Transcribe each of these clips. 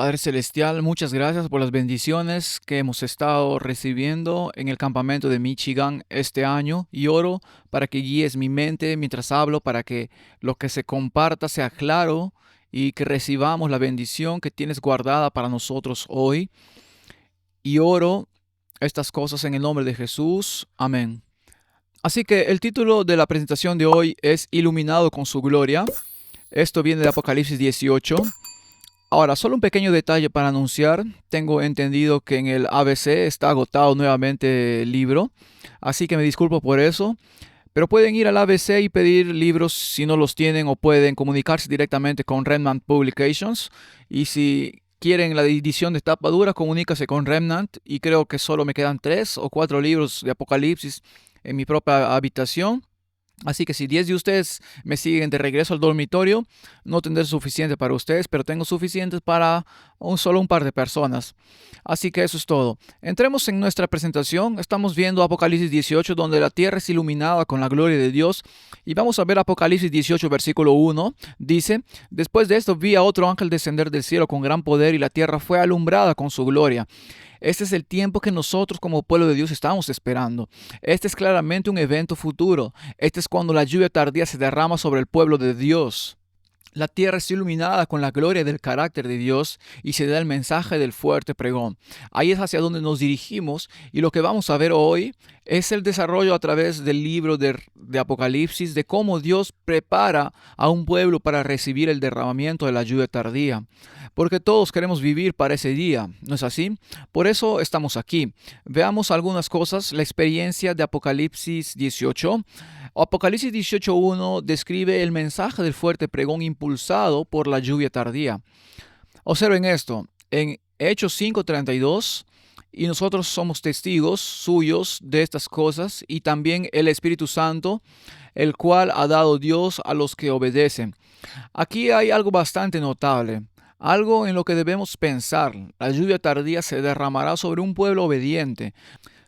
Padre Celestial, muchas gracias por las bendiciones que hemos estado recibiendo en el campamento de Michigan este año y oro para que guíes mi mente mientras hablo, para que lo que se comparta sea claro y que recibamos la bendición que tienes guardada para nosotros hoy. Y oro estas cosas en el nombre de Jesús. Amén. Así que el título de la presentación de hoy es Iluminado con su gloria. Esto viene de Apocalipsis 18. Ahora, solo un pequeño detalle para anunciar. Tengo entendido que en el ABC está agotado nuevamente el libro, así que me disculpo por eso. Pero pueden ir al ABC y pedir libros si no los tienen, o pueden comunicarse directamente con Remnant Publications. Y si quieren la edición de tapa dura, comunícase con Remnant. Y creo que solo me quedan 3 o 4 libros de Apocalipsis en mi propia habitación. Así que si 10 de ustedes me siguen de regreso al dormitorio, no tendré suficiente para ustedes, pero tengo suficientes para solo un par de personas. Así que eso es todo. Entremos en nuestra presentación. Estamos viendo Apocalipsis 18, donde la tierra es iluminada con la gloria de Dios. Y vamos a ver Apocalipsis 18, versículo 1. Dice: Después de esto vi a otro ángel descender del cielo con gran poder, y la tierra fue alumbrada con su gloria. Este es el tiempo que nosotros como pueblo de Dios estamos esperando. Este es claramente un evento futuro. Este es cuando la lluvia tardía se derrama sobre el pueblo de Dios. La tierra es iluminada con la gloria del carácter de Dios y se da el mensaje del fuerte pregón. Ahí es hacia donde nos dirigimos, y lo que vamos a ver hoy es el desarrollo a través del libro de Apocalipsis de cómo Dios prepara a un pueblo para recibir el derramamiento de la lluvia tardía. Porque todos queremos vivir para ese día, ¿no es así? Por eso estamos aquí. Veamos algunas cosas. La experiencia de Apocalipsis 18. Apocalipsis 18.1 describe el mensaje del fuerte pregón impulsado por la lluvia tardía. Observen esto, en Hechos 5.32, y nosotros somos testigos suyos de estas cosas, y también el Espíritu Santo, el cual ha dado Dios a los que obedecen. Aquí hay algo bastante notable, algo en lo que debemos pensar. La lluvia tardía se derramará sobre un pueblo obediente.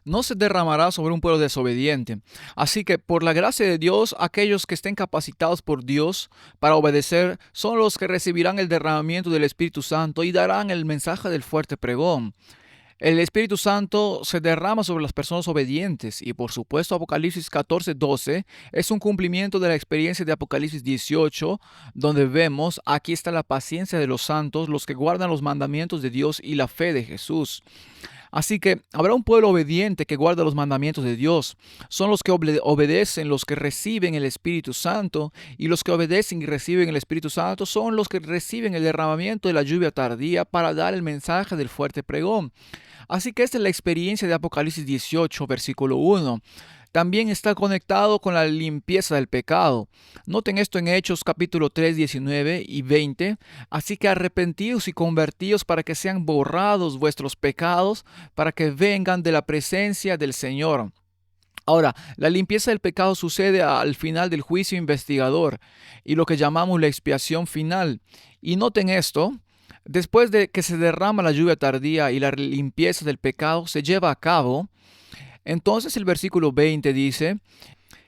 No se derramará sobre un pueblo desobediente. Así que por la gracia de Dios, aquellos que estén capacitados por Dios para obedecer son los que recibirán el derramamiento del Espíritu Santo y darán el mensaje del fuerte pregón. El Espíritu Santo se derrama sobre las personas obedientes, y por supuesto Apocalipsis 14:12 es un cumplimiento de la experiencia de Apocalipsis 18, donde vemos: aquí está la paciencia de los santos, los que guardan los mandamientos de Dios y la fe de Jesús. Así que habrá un pueblo obediente que guarda los mandamientos de Dios. Son los que obedecen, los que reciben el Espíritu Santo, y los que obedecen y reciben el Espíritu Santo son los que reciben el derramamiento de la lluvia tardía para dar el mensaje del fuerte pregón. Así que esta es la experiencia de Apocalipsis 18, versículo 1. También está conectado con la limpieza del pecado. Noten esto en Hechos capítulo 3, 19 y 20. Así que arrepentíos y convertíos para que sean borrados vuestros pecados, para que vengan de la presencia del Señor. Ahora, la limpieza del pecado sucede al final del juicio investigador y lo que llamamos la expiación final. Y noten esto: después de que se derrama la lluvia tardía y la limpieza del pecado se lleva a cabo, entonces el versículo 20 dice: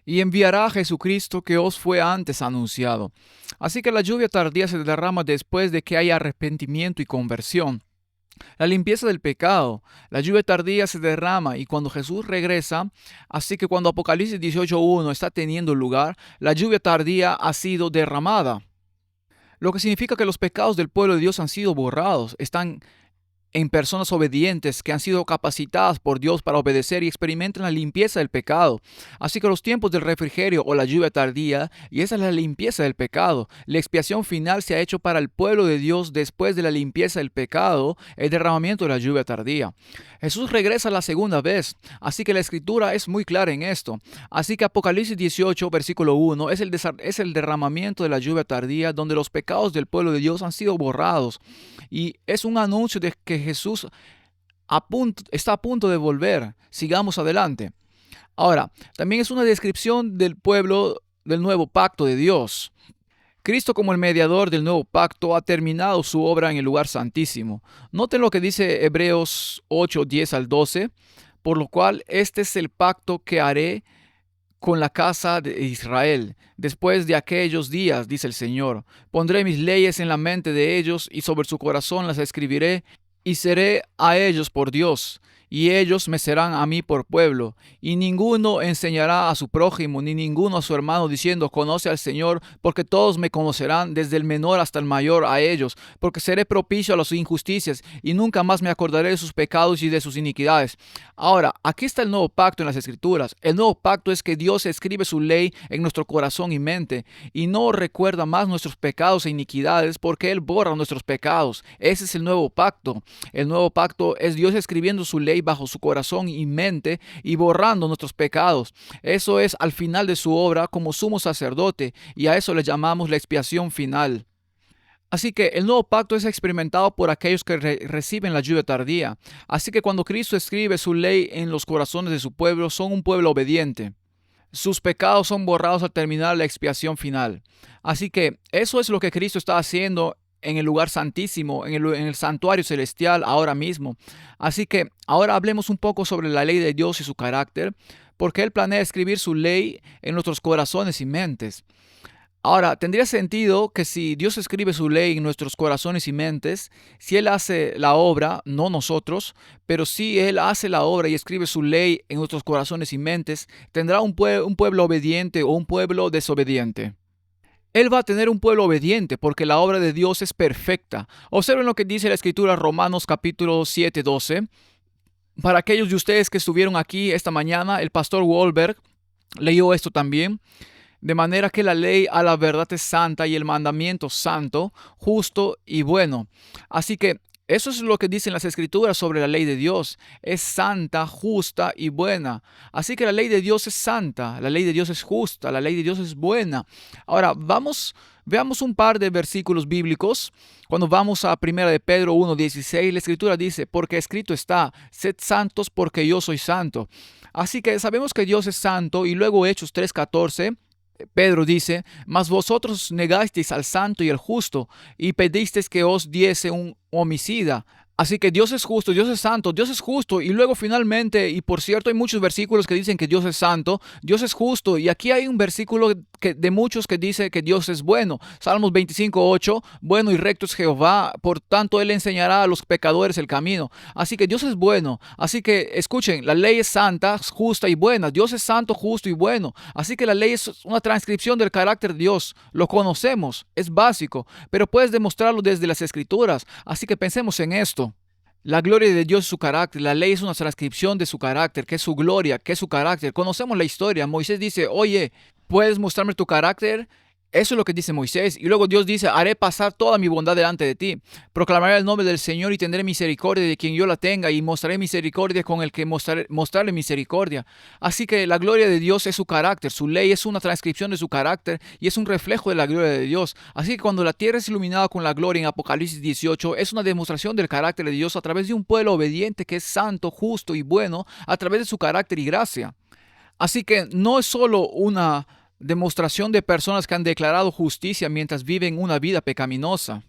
y enviará a Jesucristo que os fue antes anunciado. Así que la lluvia tardía se derrama después de que haya arrepentimiento y conversión. La limpieza del pecado, la lluvia tardía se derrama y cuando Jesús regresa. Así que cuando Apocalipsis 18.1 está teniendo lugar, la lluvia tardía ha sido derramada. Lo que significa que los pecados del pueblo de Dios han sido borrados, están en personas obedientes que han sido capacitadas por Dios para obedecer y experimentan la limpieza del pecado. Así que los tiempos del refrigerio o la lluvia tardía, y esa es la limpieza del pecado. La expiación final se ha hecho para el pueblo de Dios después de la limpieza del pecado, el derramamiento de la lluvia tardía. Jesús regresa la segunda vez, así que la escritura es muy clara en esto. Así que Apocalipsis 18, versículo 1, es el derramamiento de la lluvia tardía, donde los pecados del pueblo de Dios han sido borrados. Y es un anuncio de que Jesús está a punto de volver. Sigamos adelante. Ahora, también es una descripción del pueblo del nuevo pacto de Dios. Cristo, como el mediador del nuevo pacto, ha terminado su obra en el lugar santísimo. Noten lo que dice Hebreos 8, 10 al 12. Por lo cual, este es el pacto que haré con la casa de Israel. Después de aquellos días, dice el Señor, pondré mis leyes en la mente de ellos y sobre su corazón las escribiré y seré a ellos por Dios. Y ellos me serán a mí por pueblo, y ninguno enseñará a su prójimo, ni ninguno a su hermano, diciendo, conoce al Señor, porque todos me conocerán, desde el menor hasta el mayor a ellos, porque seré propicio a las injusticias, y nunca más me acordaré de sus pecados y de sus iniquidades. Ahora, aquí está el nuevo pacto en las Escrituras. El nuevo pacto es que Dios escribe su ley en nuestro corazón y mente, y no recuerda más nuestros pecados e iniquidades, porque Él borra nuestros pecados. Ese es el nuevo pacto. El nuevo pacto es Dios escribiendo su ley bajo su corazón y mente y borrando nuestros pecados. Eso es al final de su obra como sumo sacerdote, y a eso le llamamos la expiación final. Así que el nuevo pacto es experimentado por aquellos que reciben la lluvia tardía. Así que cuando Cristo escribe su ley en los corazones de su pueblo, son un pueblo obediente. Sus pecados son borrados al terminar la expiación final. Así que eso es lo que Cristo está haciendo en el lugar santísimo, en el santuario celestial ahora mismo. Así que ahora hablemos un poco sobre la ley de Dios y su carácter, porque Él planea escribir su ley en nuestros corazones y mentes. Ahora, tendría sentido que si Dios escribe su ley en nuestros corazones y mentes, si Él hace la obra, no nosotros, pero si Él hace la obra y escribe su ley en nuestros corazones y mentes, tendrá un pueblo obediente o un pueblo desobediente. Él va a tener un pueblo obediente porque la obra de Dios es perfecta. Observen lo que dice la Escritura, Romanos capítulo 7, 12. Para aquellos de ustedes que estuvieron aquí esta mañana, el pastor Wahlberg leyó esto también. De manera que la ley a la verdad es santa y el mandamiento santo, justo y bueno. Así que eso es lo que dicen las Escrituras sobre la ley de Dios. Es santa, justa y buena. Así que la ley de Dios es santa, la ley de Dios es justa, la ley de Dios es buena. Ahora, veamos un par de versículos bíblicos. Cuando vamos a 1 de Pedro 1:16, la Escritura dice, porque escrito está, sed santos porque yo soy santo. Así que sabemos que Dios es santo, y luego Hechos 3:14, Pedro dice, mas vosotros negasteis al santo y al justo, y pedisteis que os diese un homicida. Así que Dios es justo, Dios es santo, Dios es justo. Y luego finalmente, y por cierto hay muchos versículos que dicen que Dios es santo, Dios es justo. Y aquí hay un versículo de muchos que dice que Dios es bueno. Salmos 25:8, bueno y recto es Jehová, por tanto Él enseñará a los pecadores el camino. Así que Dios es bueno. Así que escuchen, la ley es santa, justa y buena. Dios es santo, justo y bueno. Así que la ley es una transcripción del carácter de Dios. Lo conocemos, es básico, pero puedes demostrarlo desde las Escrituras. Así que pensemos en esto. La gloria de Dios es su carácter. La ley es una transcripción de su carácter, que es su gloria, que es su carácter. Conocemos la historia. Moisés dice, oye, ¿puedes mostrarme tu carácter? Eso es lo que dice Moisés. Y luego Dios dice, haré pasar toda mi bondad delante de ti. Proclamaré el nombre del Señor y tendré misericordia de quien yo la tenga, y mostraré misericordia con el que mostrarle misericordia. Así que la gloria de Dios es su carácter. Su ley es una transcripción de su carácter y es un reflejo de la gloria de Dios. Así que cuando la tierra es iluminada con la gloria en Apocalipsis 18, es una demostración del carácter de Dios a través de un pueblo obediente que es santo, justo y bueno, a través de su carácter y gracia. Así que no es solo una demostración de personas que han declarado justicia mientras viven una vida pecaminosa.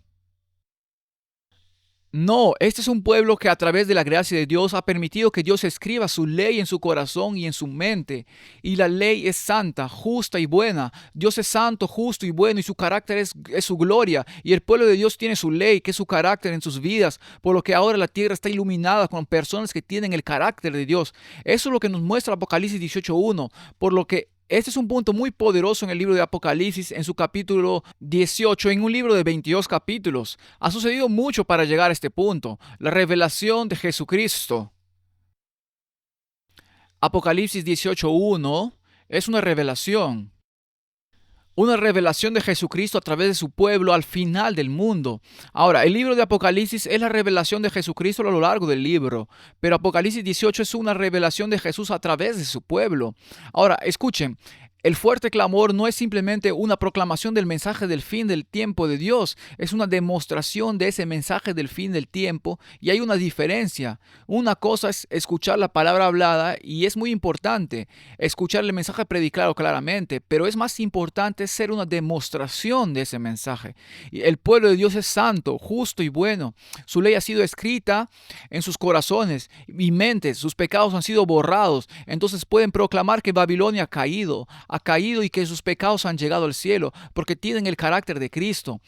No, este es un pueblo que a través de la gracia de Dios ha permitido que Dios escriba su ley en su corazón y en su mente. Y la ley es santa, justa y buena. Dios es santo, justo y bueno, y su carácter es su gloria. Y el pueblo de Dios tiene su ley, que es su carácter en sus vidas, por lo que ahora la tierra está iluminada con personas que tienen el carácter de Dios. Eso es lo que nos muestra Apocalipsis 18:1, por lo que este es un punto muy poderoso en el libro de Apocalipsis, en su capítulo 18, en un libro de 22 capítulos. Ha sucedido mucho para llegar a este punto, la revelación de Jesucristo. Apocalipsis 18:1 es una revelación de Jesucristo a través de su pueblo al final del mundo. Ahora, el libro de Apocalipsis es la revelación de Jesucristo a lo largo del libro, pero Apocalipsis 18 es una revelación de Jesús a través de su pueblo. Ahora, escuchen, El fuerte clamor no es simplemente una proclamación del mensaje del fin del tiempo de Dios, es una demostración de ese mensaje del fin del tiempo, y hay una diferencia. Una cosa es escuchar la palabra hablada, y es muy importante escuchar el mensaje predicado claramente, pero es más importante ser una demostración de ese mensaje. Y el pueblo de Dios es santo, justo y bueno. Su ley ha sido escrita en sus corazones y mentes, sus pecados han sido borrados. Entonces pueden proclamar que Babilonia ha caído y que sus pecados han llegado al cielo, porque tienen el carácter de Cristo.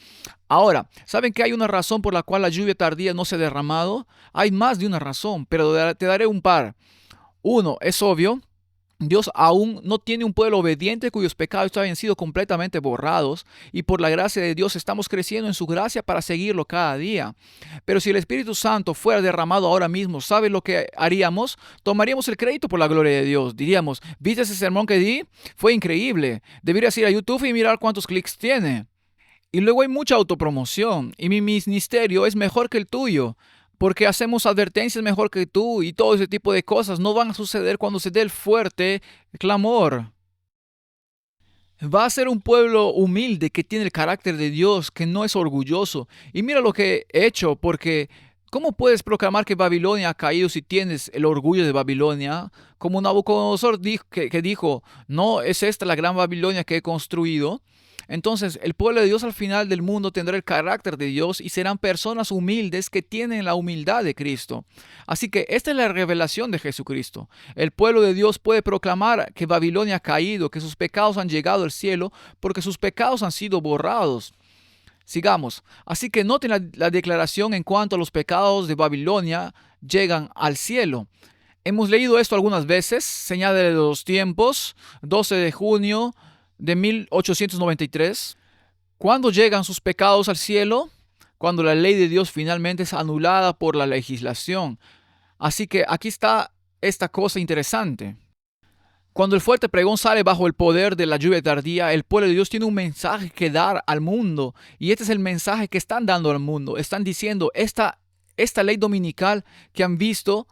Ahora, ¿saben que hay una razón por la cual la lluvia tardía no se ha derramado? Hay más de una razón, pero te daré un par. Uno, es obvio. Dios aún no tiene un pueblo obediente cuyos pecados habían sido completamente borrados, y por la gracia de Dios estamos creciendo en su gracia para seguirlo cada día. Pero si el Espíritu Santo fuera derramado ahora mismo, ¿sabe lo que haríamos? Tomaríamos el crédito por la gloria de Dios. Diríamos, ¿viste ese sermón que di? Fue increíble. Deberías ir a YouTube y mirar cuántos clics tiene. Y luego hay mucha autopromoción, y mi ministerio es mejor que el tuyo, porque hacemos advertencias mejor que tú, y todo ese tipo de cosas no van a suceder cuando se dé el fuerte clamor. Va a ser un pueblo humilde que tiene el carácter de Dios, que no es orgulloso. Y mira lo que he hecho, porque ¿cómo puedes proclamar que Babilonia ha caído si tienes el orgullo de Babilonia? Como Nabucodonosor que dijo, no es esta la gran Babilonia que he construido. Entonces, el pueblo de Dios al final del mundo tendrá el carácter de Dios y serán personas humildes que tienen la humildad de Cristo. Así que esta es la revelación de Jesucristo. El pueblo de Dios puede proclamar que Babilonia ha caído, que sus pecados han llegado al cielo, porque sus pecados han sido borrados. Sigamos. Así que noten la declaración en cuanto a los pecados de Babilonia llegan al cielo. Hemos leído esto algunas veces, señal de los tiempos, 12 de junio de 1893. ¿Cuándo llegan sus pecados al cielo? Cuando la ley de Dios finalmente es anulada por la legislación. Así que aquí está esta cosa interesante. Cuando el fuerte pregón sale bajo el poder de la lluvia tardía, el pueblo de Dios tiene un mensaje que dar al mundo. Y este es el mensaje que están dando al mundo. Están diciendo, esta ley dominical que han visto,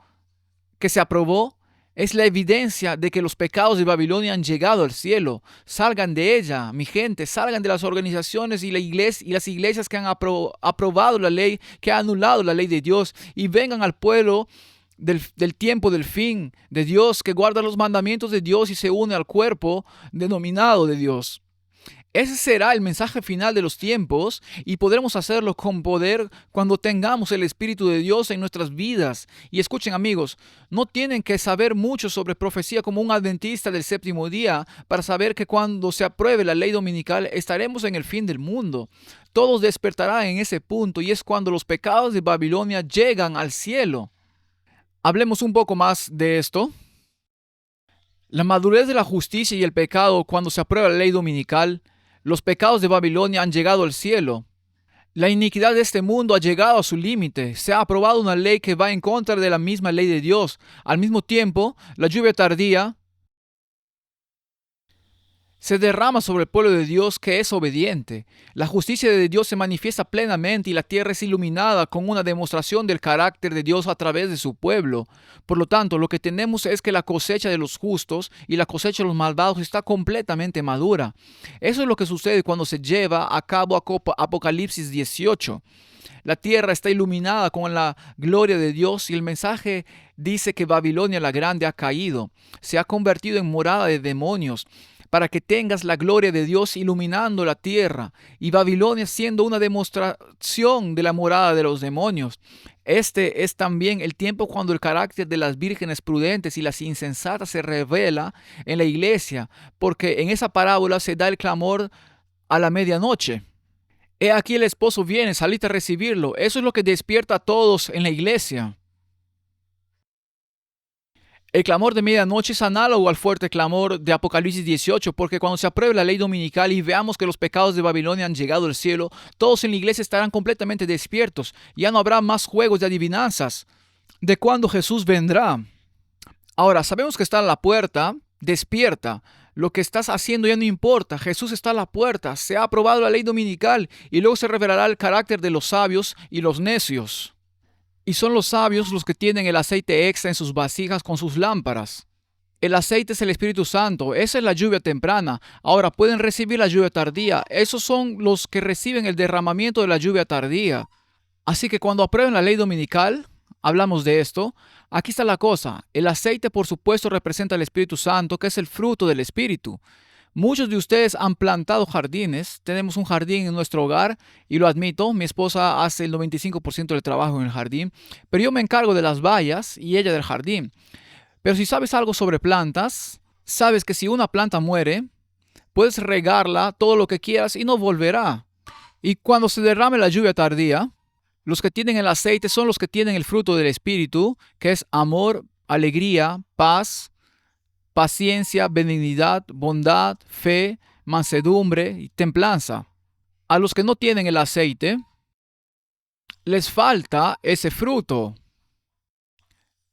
que se aprobó, es la evidencia de que los pecados de Babilonia han llegado al cielo. Salgan de ella, mi gente, salgan de las organizaciones y las iglesias que han aprobado la ley, que han anulado la ley de Dios, y vengan al pueblo del tiempo del fin de Dios, que guarda los mandamientos de Dios y se une al cuerpo denominado de Dios. Ese será el mensaje final de los tiempos, y podremos hacerlo con poder cuando tengamos el Espíritu de Dios en nuestras vidas. Y escuchen, amigos, no tienen que saber mucho sobre profecía como un adventista del séptimo día para saber que cuando se apruebe la ley dominical estaremos en el fin del mundo. Todos despertarán en ese punto, y es cuando los pecados de Babilonia llegan al cielo. Hablemos un poco más de esto. La madurez de la justicia y el pecado cuando se aprueba la ley dominical. Los pecados de Babilonia han llegado al cielo. La iniquidad de este mundo ha llegado a su límite. Se ha aprobado una ley que va en contra de la misma ley de Dios. Al mismo tiempo, la lluvia tardía se derrama sobre el pueblo de Dios que es obediente. La justicia de Dios se manifiesta plenamente y la tierra es iluminada con una demostración del carácter de Dios a través de su pueblo. Por lo tanto, lo que tenemos es que la cosecha de los justos y la cosecha de los malvados está completamente madura. Eso es lo que sucede cuando se lleva a cabo Apocalipsis 18. La tierra está iluminada con la gloria de Dios y el mensaje dice que Babilonia la Grande ha caído. Se ha convertido en morada de demonios, para que tengas la gloria de Dios iluminando la tierra, y Babilonia siendo una demostración de la morada de los demonios. Este es también el tiempo cuando el carácter de las vírgenes prudentes y las insensatas se revela en la iglesia, porque en esa parábola se da el clamor a la medianoche. He aquí el esposo viene, salid a recibirlo. Eso es lo que despierta a todos en la iglesia. El clamor de medianoche es análogo al fuerte clamor de Apocalipsis 18, porque cuando se apruebe la ley dominical y veamos que los pecados de Babilonia han llegado al cielo, todos en la iglesia estarán completamente despiertos. Ya no habrá más juegos de adivinanzas de cuándo Jesús vendrá. Ahora, sabemos que está a la puerta, despierta. Lo que estás haciendo ya no importa. Jesús está a la puerta. Se ha aprobado la ley dominical y luego se revelará el carácter de los sabios y los necios. Y son los sabios los que tienen el aceite extra en sus vasijas con sus lámparas. El aceite es el Espíritu Santo. Esa es la lluvia temprana. Ahora pueden recibir la lluvia tardía. Esos son los que reciben el derramamiento de la lluvia tardía. Así que cuando aprueben la ley dominical, hablamos de esto. Aquí está la cosa. El aceite, por supuesto, representa el Espíritu Santo, que es el fruto del Espíritu. Muchos de ustedes han plantado jardines. Tenemos un jardín en nuestro hogar y lo admito, mi esposa hace el 95% del trabajo en el jardín, pero yo me encargo de las bayas y ella del jardín. Pero si sabes algo sobre plantas, sabes que si una planta muere, puedes regarla todo lo que quieras y no volverá. Y cuando se derrame la lluvia tardía, los que tienen el aceite son los que tienen el fruto del Espíritu, que es amor, alegría, paz, paciencia, benignidad, bondad, fe, mansedumbre y templanza. A los que no tienen el aceite, les falta ese fruto.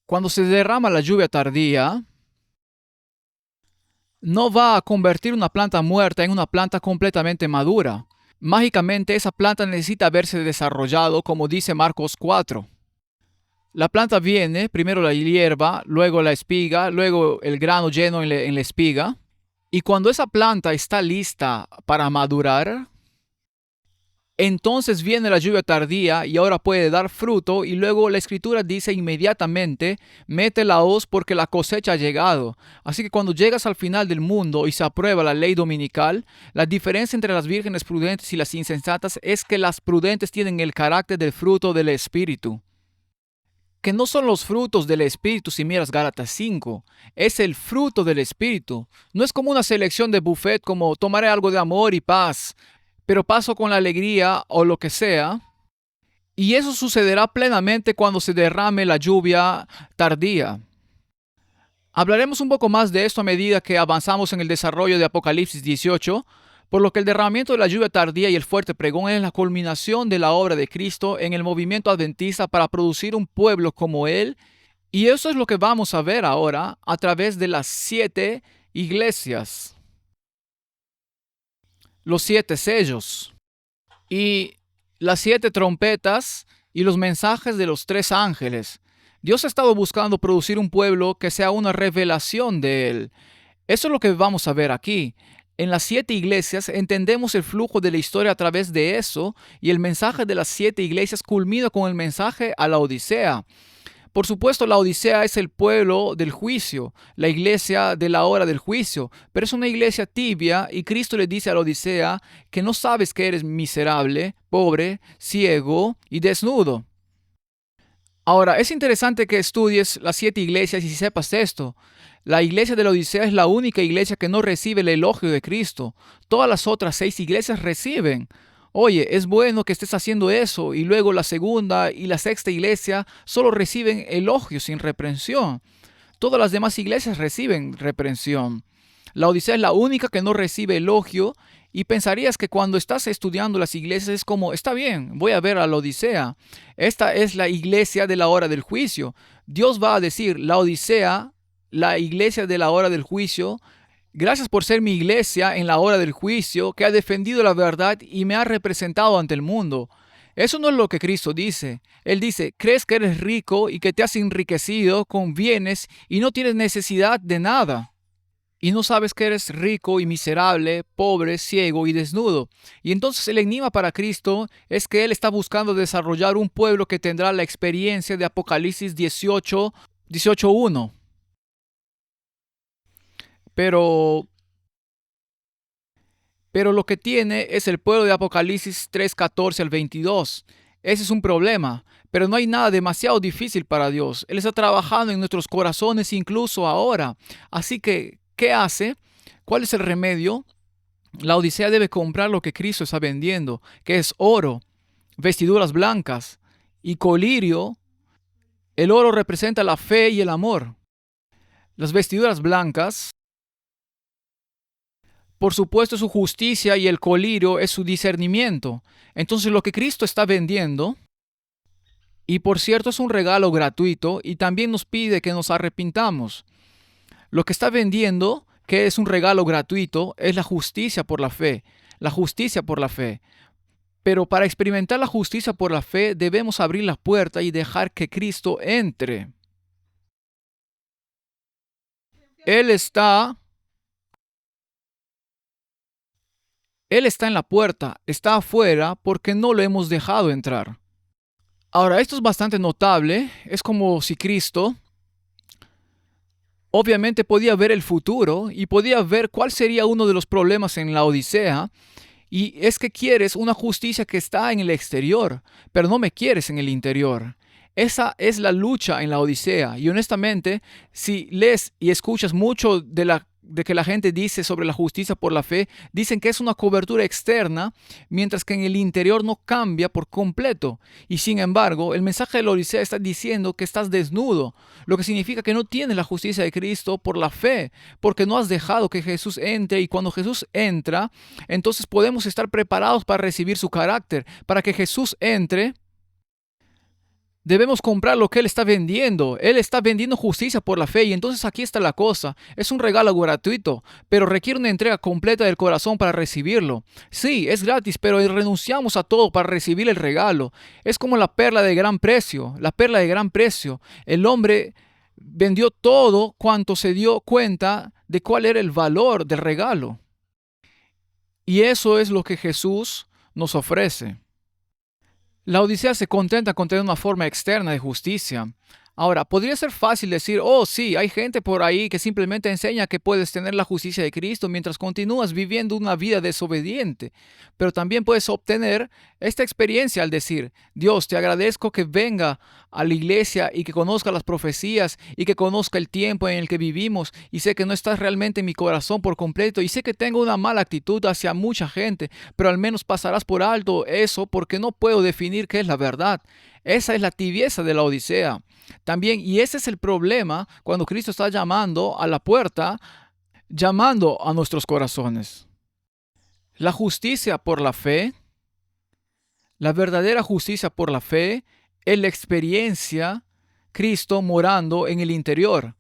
Cuando se derrama la lluvia tardía, no va a convertir una planta muerta en una planta completamente madura. Mágicamente esa planta necesita haberse desarrollado, como dice Marcos 4. La planta viene, primero la hierba, luego la espiga, luego el grano lleno en la espiga. Y cuando esa planta está lista para madurar, entonces viene la lluvia tardía y ahora puede dar fruto y luego la escritura dice inmediatamente, mete la hoz porque la cosecha ha llegado. Así que cuando llegas al final del mundo y se aprueba la ley dominical, la diferencia entre las vírgenes prudentes y las insensatas es que las prudentes tienen el carácter del fruto del Espíritu. Que no son los frutos del Espíritu si miras Gálatas 5, es el fruto del Espíritu. No es como una selección de buffet como tomaré algo de amor y paz, pero paso con la alegría o lo que sea. Y eso sucederá plenamente cuando se derrame la lluvia tardía. Hablaremos un poco más de esto a medida que avanzamos en el desarrollo de Apocalipsis 18, por lo que el derramamiento de la lluvia tardía y el fuerte pregón es la culminación de la obra de Cristo en el movimiento adventista para producir un pueblo como Él. Y eso es lo que vamos a ver ahora a través de las 7 iglesias. Los 7 sellos y las 7 trompetas y los mensajes de los 3 ángeles. Dios ha estado buscando producir un pueblo que sea una revelación de Él. Eso es lo que vamos a ver aquí. En las 7 iglesias entendemos el flujo de la historia a través de eso y el mensaje de las 7 iglesias culmina con el mensaje a la Odisea. Por supuesto, la Odisea es el pueblo del juicio, la iglesia de la hora del juicio, pero es una iglesia tibia y Cristo le dice a la Odisea que no sabes que eres miserable, pobre, ciego y desnudo. Ahora, es interesante que estudies las 7 iglesias y sepas esto. La iglesia de la Odisea es la única iglesia que no recibe el elogio de Cristo. Todas las otras 6 iglesias reciben. Oye, es bueno que estés haciendo eso. Y luego la segunda y la sexta iglesia solo reciben elogios sin reprensión. Todas las demás iglesias reciben reprensión. La Odisea es la única que no recibe elogio. Y pensarías que cuando estás estudiando las iglesias es como, está bien, voy a ver a la Odisea. Esta es la iglesia de la hora del juicio. Dios va a decir, la Odisea, la iglesia de la hora del juicio, gracias por ser mi iglesia en la hora del juicio, que ha defendido la verdad y me ha representado ante el mundo. Eso no es lo que Cristo dice. Él dice, crees que eres rico y que te has enriquecido con bienes y no tienes necesidad de nada. Y no sabes que eres rico y miserable, pobre, ciego y desnudo. Y entonces el enigma para Cristo es que Él está buscando desarrollar un pueblo que tendrá la experiencia de Apocalipsis 18:1. Pero lo que tiene es el pueblo de Apocalipsis 3:14 al 22. Ese es un problema, pero no hay nada demasiado difícil para Dios. Él está trabajando en nuestros corazones incluso ahora. Así que, ¿qué hace? ¿Cuál es el remedio? La Odisea debe comprar lo que Cristo está vendiendo, que es oro, vestiduras blancas y colirio. El oro representa la fe y el amor. Las vestiduras blancas, por supuesto, su justicia y el colirio es su discernimiento. Entonces lo que Cristo está vendiendo, y por cierto es un regalo gratuito y también nos pide que nos arrepintamos. Lo que está vendiendo, que es un regalo gratuito, es la justicia por la fe. La justicia por la fe. Pero para experimentar la justicia por la fe debemos abrir la puerta y dejar que Cristo entre. Él está, Él está en la puerta, está afuera porque no lo hemos dejado entrar. Ahora, esto es bastante notable. Es como si Cristo obviamente podía ver el futuro y podía ver cuál sería uno de los problemas en la Odisea. Y es que quieres una justicia que está en el exterior, pero no me quieres en el interior. Esa es la lucha en la Odisea. Y honestamente, si lees y escuchas mucho de que la gente dice sobre la justicia por la fe, dicen que es una cobertura externa, mientras que en el interior no cambia por completo. Y sin embargo, el mensaje de la Odisea está diciendo que estás desnudo, lo que significa que no tienes la justicia de Cristo por la fe, porque no has dejado que Jesús entre, y cuando Jesús entra, entonces podemos estar preparados para recibir su carácter. Para que Jesús entre, debemos comprar lo que Él está vendiendo. Él está vendiendo justicia por la fe, y entonces aquí está la cosa. Es un regalo gratuito, pero requiere una entrega completa del corazón para recibirlo. Sí, es gratis, pero renunciamos a todo para recibir el regalo. Es como la perla de gran precio, la perla de gran precio. El hombre vendió todo cuanto se dio cuenta de cuál era el valor del regalo. Y eso es lo que Jesús nos ofrece. La Odisea se contenta con tener una forma externa de justicia. Ahora, podría ser fácil decir, oh sí, hay gente por ahí que simplemente enseña que puedes tener la justicia de Cristo mientras continúas viviendo una vida desobediente. Pero también puedes obtener esta experiencia al decir, Dios, te agradezco que venga a la iglesia y que conozca las profecías y que conozca el tiempo en el que vivimos, y sé que no estás realmente en mi corazón por completo, y sé que tengo una mala actitud hacia mucha gente, pero al menos pasarás por alto eso porque no puedo definir qué es la verdad. Esa es la tibieza de la Odisea. También, y ese es el problema cuando Cristo está llamando a la puerta, llamando a nuestros corazones. La justicia por la fe, la verdadera justicia por la fe, es la experiencia Cristo morando en el interior.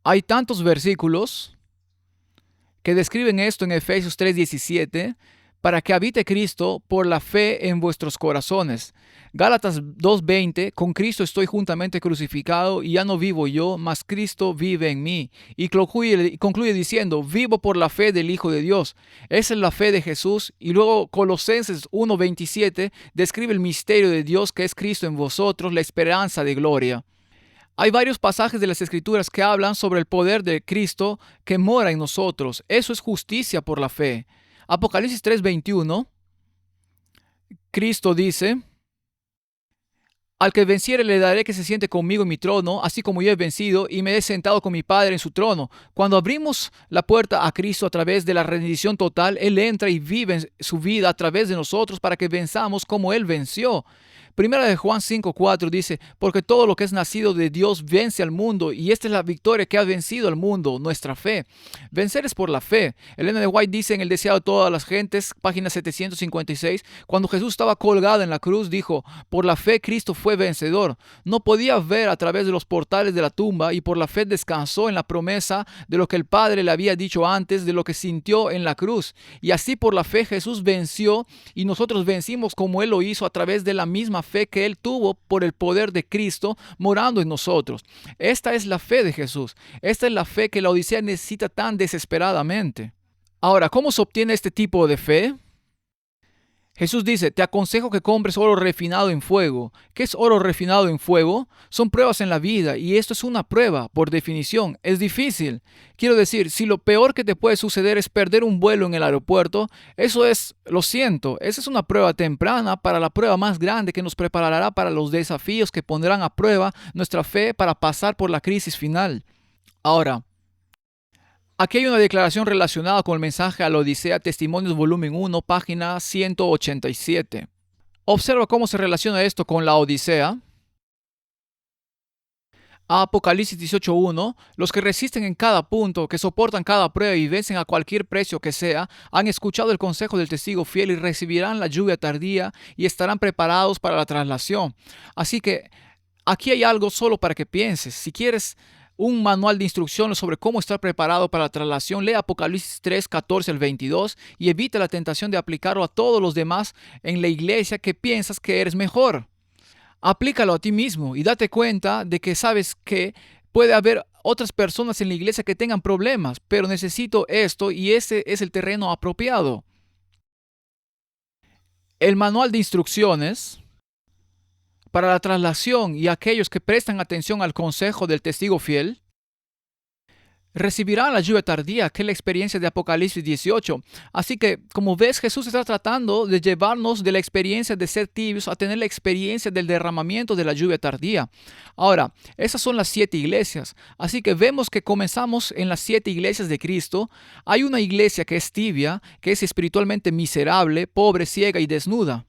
Hay tantos versículos que describen esto en Efesios 3:17, para que habite Cristo por la fe en vuestros corazones. Gálatas 2:20, con Cristo estoy juntamente crucificado, y ya no vivo yo, mas Cristo vive en mí. Y concluye diciendo, vivo por la fe del Hijo de Dios. Esa es la fe de Jesús. Y luego Colosenses 1:27 describe el misterio de Dios, que es Cristo en vosotros, la esperanza de gloria. Hay varios pasajes de las Escrituras que hablan sobre el poder de Cristo que mora en nosotros. Eso es justicia por la fe. Apocalipsis 3:21, Cristo dice, al que venciere le daré que se siente conmigo en mi trono, así como yo he vencido y me he sentado con mi Padre en su trono. Cuando abrimos la puerta a Cristo a través de la rendición total, Él entra y vive su vida a través de nosotros para que venzamos como Él venció. Primera de Juan 5:4 dice, porque todo lo que es nacido de Dios vence al mundo, y esta es la victoria que ha vencido al mundo, nuestra fe. Vencer es por la fe. Elena de White dice en El deseado de todas las gentes, página 756, cuando Jesús estaba colgado en la cruz, dijo, por la fe Cristo fue vencedor. No podía ver a través de los portales de la tumba, y por la fe descansó en la promesa de lo que el Padre le había dicho antes, de lo que sintió en la cruz. Y así por la fe Jesús venció, y nosotros vencimos como Él lo hizo a través de la misma fe que Él tuvo por el poder de Cristo morando en nosotros. Esta es la fe de Jesús. Esta es la fe que la Odisea necesita tan desesperadamente. Ahora, ¿cómo se obtiene este tipo de fe? Jesús dice, te aconsejo que compres oro refinado en fuego. ¿Qué es oro refinado en fuego? Son pruebas en la vida, y esto es una prueba, por definición. Es difícil. Quiero decir, si lo peor que te puede suceder es perder un vuelo en el aeropuerto, eso es, lo siento, esa es una prueba temprana para la prueba más grande que nos preparará para los desafíos que pondrán a prueba nuestra fe para pasar por la crisis final. Ahora, aquí hay una declaración relacionada con el mensaje a la Odisea, Testimonios volumen 1, página 187. Observa cómo se relaciona esto con la Odisea. Apocalipsis 18:1, los que resisten en cada punto, que soportan cada prueba y vencen a cualquier precio que sea, han escuchado el consejo del testigo fiel y recibirán la lluvia tardía y estarán preparados para la traslación. Así que aquí hay algo solo para que pienses. Si quieres un manual de instrucciones sobre cómo estar preparado para la traslación, lee Apocalipsis 3:14 al 22 y evita la tentación de aplicarlo a todos los demás en la iglesia que piensas que eres mejor. Aplícalo a ti mismo y date cuenta de que sabes que puede haber otras personas en la iglesia que tengan problemas, pero necesito esto y ese es el terreno apropiado. El manual de instrucciones para la traslación y aquellos que prestan atención al consejo del testigo fiel recibirán la lluvia tardía, que es la experiencia de Apocalipsis 18. Así que, como ves, Jesús está tratando de llevarnos de la experiencia de ser tibios a tener la experiencia del derramamiento de la lluvia tardía. Ahora, esas son las 7 iglesias. Así que vemos que comenzamos en las 7 iglesias de Cristo. Hay una iglesia que es tibia, que es espiritualmente miserable, pobre, ciega y desnuda.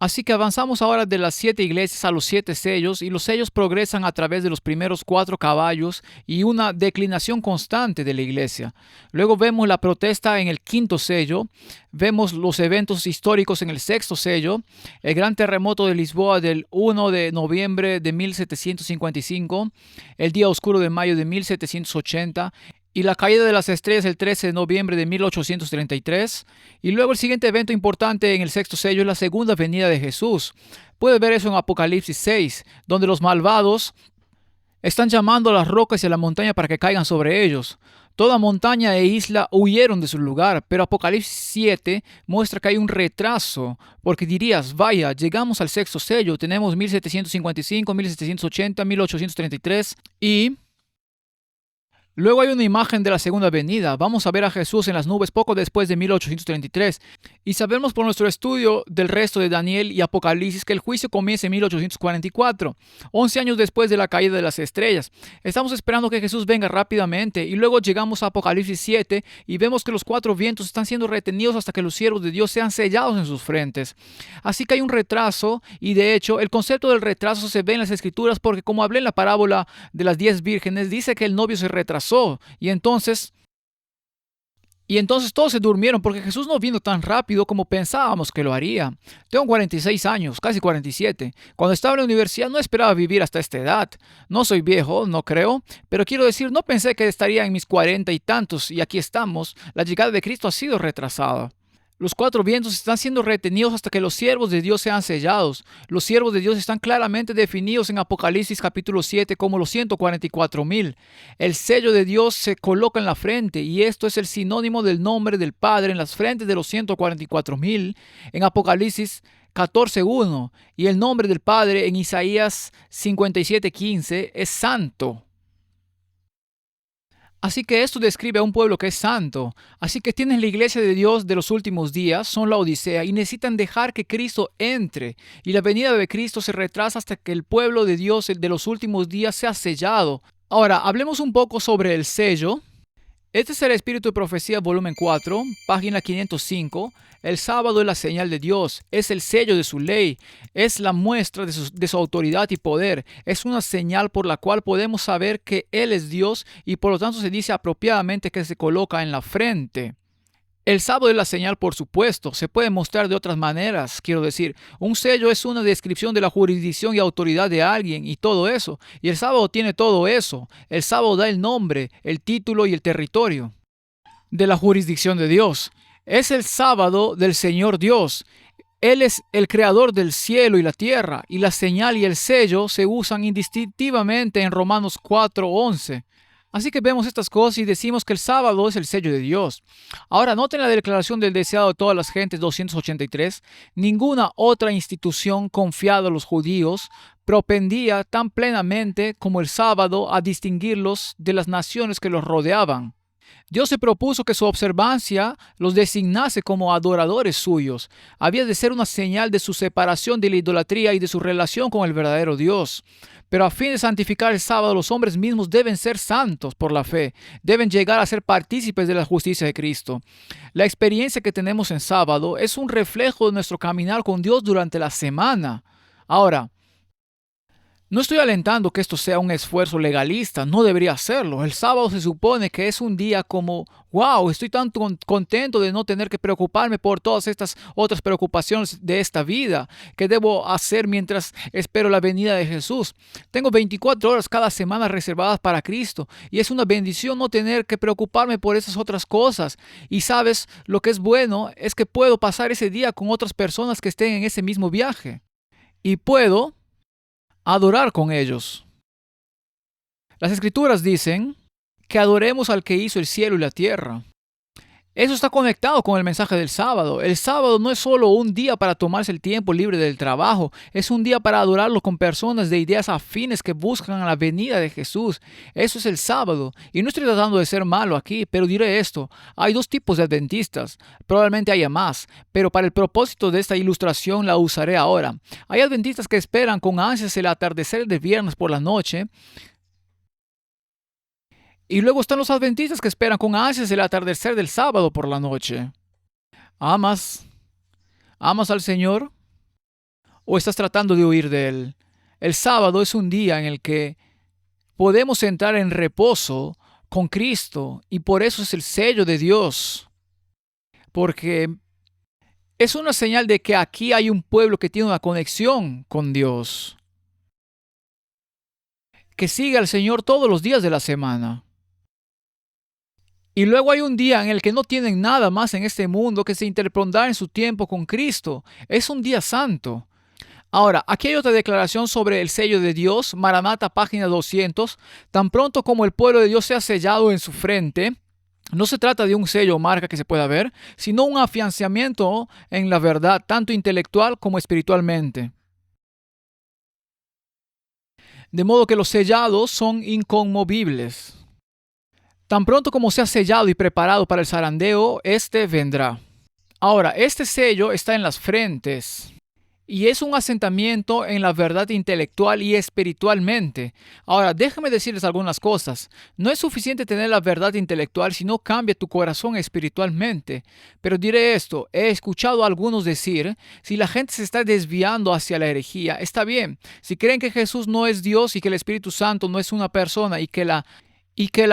Así que avanzamos ahora de las 7 iglesias a los 7 sellos, y los sellos progresan a través de los primeros 4 caballos y una declinación constante de la iglesia. Luego vemos la protesta en el 5.º sello, vemos los eventos históricos en el 6.º sello, el gran terremoto de Lisboa del 1 de noviembre de 1755, el día oscuro de mayo de 1780, y la caída de las estrellas el 13 de noviembre de 1833. Y luego el siguiente evento importante en el 6.º sello es la segunda venida de Jesús. Puedes ver eso en Apocalipsis 6, donde los malvados están llamando a las rocas y a la montaña para que caigan sobre ellos. Toda montaña e isla huyeron de su lugar, pero Apocalipsis 7 muestra que hay un retraso, porque dirías, vaya, llegamos al 6.º sello, tenemos 1755, 1780, 1833 y... Luego hay una imagen de la segunda venida. Vamos a ver a Jesús en las nubes poco después de 1833. Y sabemos por nuestro estudio del resto de Daniel y Apocalipsis que el juicio comienza en 1844, 11 años después de la caída de las estrellas. Estamos esperando que Jesús venga rápidamente y luego llegamos a Apocalipsis 7 y vemos que los 4 vientos están siendo retenidos hasta que los siervos de Dios sean sellados en sus frentes. Así que hay un retraso, y de hecho el concepto del retraso se ve en las escrituras, porque como hablé en la parábola de las 10 vírgenes, dice que el novio se retrasó. Y entonces todos se durmieron, porque Jesús no vino tan rápido como pensábamos que lo haría. Tengo 46 años, casi 47. Cuando estaba en la universidad no esperaba vivir hasta esta edad. No soy viejo, no creo, pero quiero decir, no pensé que estaría en mis 40 y tantos, y aquí estamos. La llegada de Cristo ha sido retrasada. Los 4 vientos están siendo retenidos hasta que los siervos de Dios sean sellados. Los siervos de Dios están claramente definidos en Apocalipsis capítulo 7 como los 144,000. El sello de Dios se coloca en la frente, y esto es el sinónimo del nombre del Padre en las frentes de los 144,000 en Apocalipsis 14:1, y el nombre del Padre en Isaías 57:15 es santo. Así que esto describe a un pueblo que es santo. Así que tienes la iglesia de Dios de los últimos días, son la Odisea, y necesitan dejar que Cristo entre. Y la venida de Cristo se retrasa hasta que el pueblo de Dios de los últimos días sea sellado. Ahora, hablemos un poco sobre el sello. Este es el Espíritu de Profecía, volumen 4, página 505. El sábado es la señal de Dios, es el sello de su ley, es la muestra de su autoridad y poder. Es una señal por la cual podemos saber que Él es Dios, y por lo tanto se dice apropiadamente que se coloca en la frente. El sábado es la señal, por supuesto, se puede mostrar de otras maneras. Quiero decir, un sello es una descripción de la jurisdicción y autoridad de alguien y todo eso. Y el sábado tiene todo eso. El sábado da el nombre, el título y el territorio de la jurisdicción de Dios. Es el sábado del Señor Dios. Él es el creador del cielo y la tierra, y la señal y el sello se usan indistintivamente en Romanos 4:11. Así que vemos estas cosas y decimos que el sábado es el sello de Dios. Ahora, noten la declaración del deseado de todas las gentes 283. Ninguna otra institución confiada a los judíos propendía tan plenamente como el sábado a distinguirlos de las naciones que los rodeaban. Dios se propuso que su observancia los designase como adoradores suyos. Había de ser una señal de su separación de la idolatría y de su relación con el verdadero Dios. Pero a fin de santificar el sábado, los hombres mismos deben ser santos por la fe. Deben llegar a ser partícipes de la justicia de Cristo. La experiencia que tenemos en sábado es un reflejo de nuestro caminar con Dios durante la semana. Ahora, no estoy alentando que esto sea un esfuerzo legalista, no debería hacerlo. El sábado se supone que es un día como, wow, estoy tan contento de no tener que preocuparme por todas estas otras preocupaciones de esta vida que debo hacer mientras espero la venida de Jesús. Tengo 24 horas cada semana reservadas para Cristo, y es una bendición no tener que preocuparme por esas otras cosas. Y sabes, lo que es bueno es que puedo pasar ese día con otras personas que estén en ese mismo viaje. Y puedo adorar con ellos. Las Escrituras dicen que adoremos al que hizo el cielo y la tierra. Eso está conectado con el mensaje del sábado. El sábado no es solo un día para tomarse el tiempo libre del trabajo, es un día para adorarlo con personas de ideas afines que buscan la venida de Jesús. Eso es el sábado. Y no estoy tratando de ser malo aquí, pero diré esto. Hay dos tipos de adventistas. Probablemente haya más, pero para el propósito de esta ilustración la usaré ahora. Hay adventistas que esperan con ansias el atardecer de viernes por la noche. Y luego están los adventistas que esperan con ansias el atardecer del sábado por la noche. ¿Amas? ¿Amas al Señor? ¿O estás tratando de huir de Él? El sábado es un día en el que podemos entrar en reposo con Cristo y por eso es el sello de Dios. Porque es una señal de que aquí hay un pueblo que tiene una conexión con Dios. Que sigue al Señor todos los días de la semana. Y luego hay un día en el que no tienen nada más en este mundo que se interpondrá en su tiempo con Cristo. Es un día santo. Ahora, aquí hay otra declaración sobre el sello de Dios, Maranata, página 200. Tan pronto como el pueblo de Dios sea sellado en su frente, no se trata de un sello o marca que se pueda ver, sino un afianzamiento en la verdad, tanto intelectual como espiritualmente. De modo que los sellados son inconmovibles. Tan pronto como sea sellado y preparado para el zarandeo, este vendrá. Ahora, este sello está en las frentes y es un asentamiento en la verdad intelectual y espiritualmente. Ahora, déjame decirles algunas cosas. No es suficiente tener la verdad intelectual si no cambia tu corazón espiritualmente. Pero diré esto, he escuchado a algunos decir, si la gente se está desviando hacia la herejía, está bien. Si creen que Jesús no es Dios y que el Espíritu Santo no es una persona y que la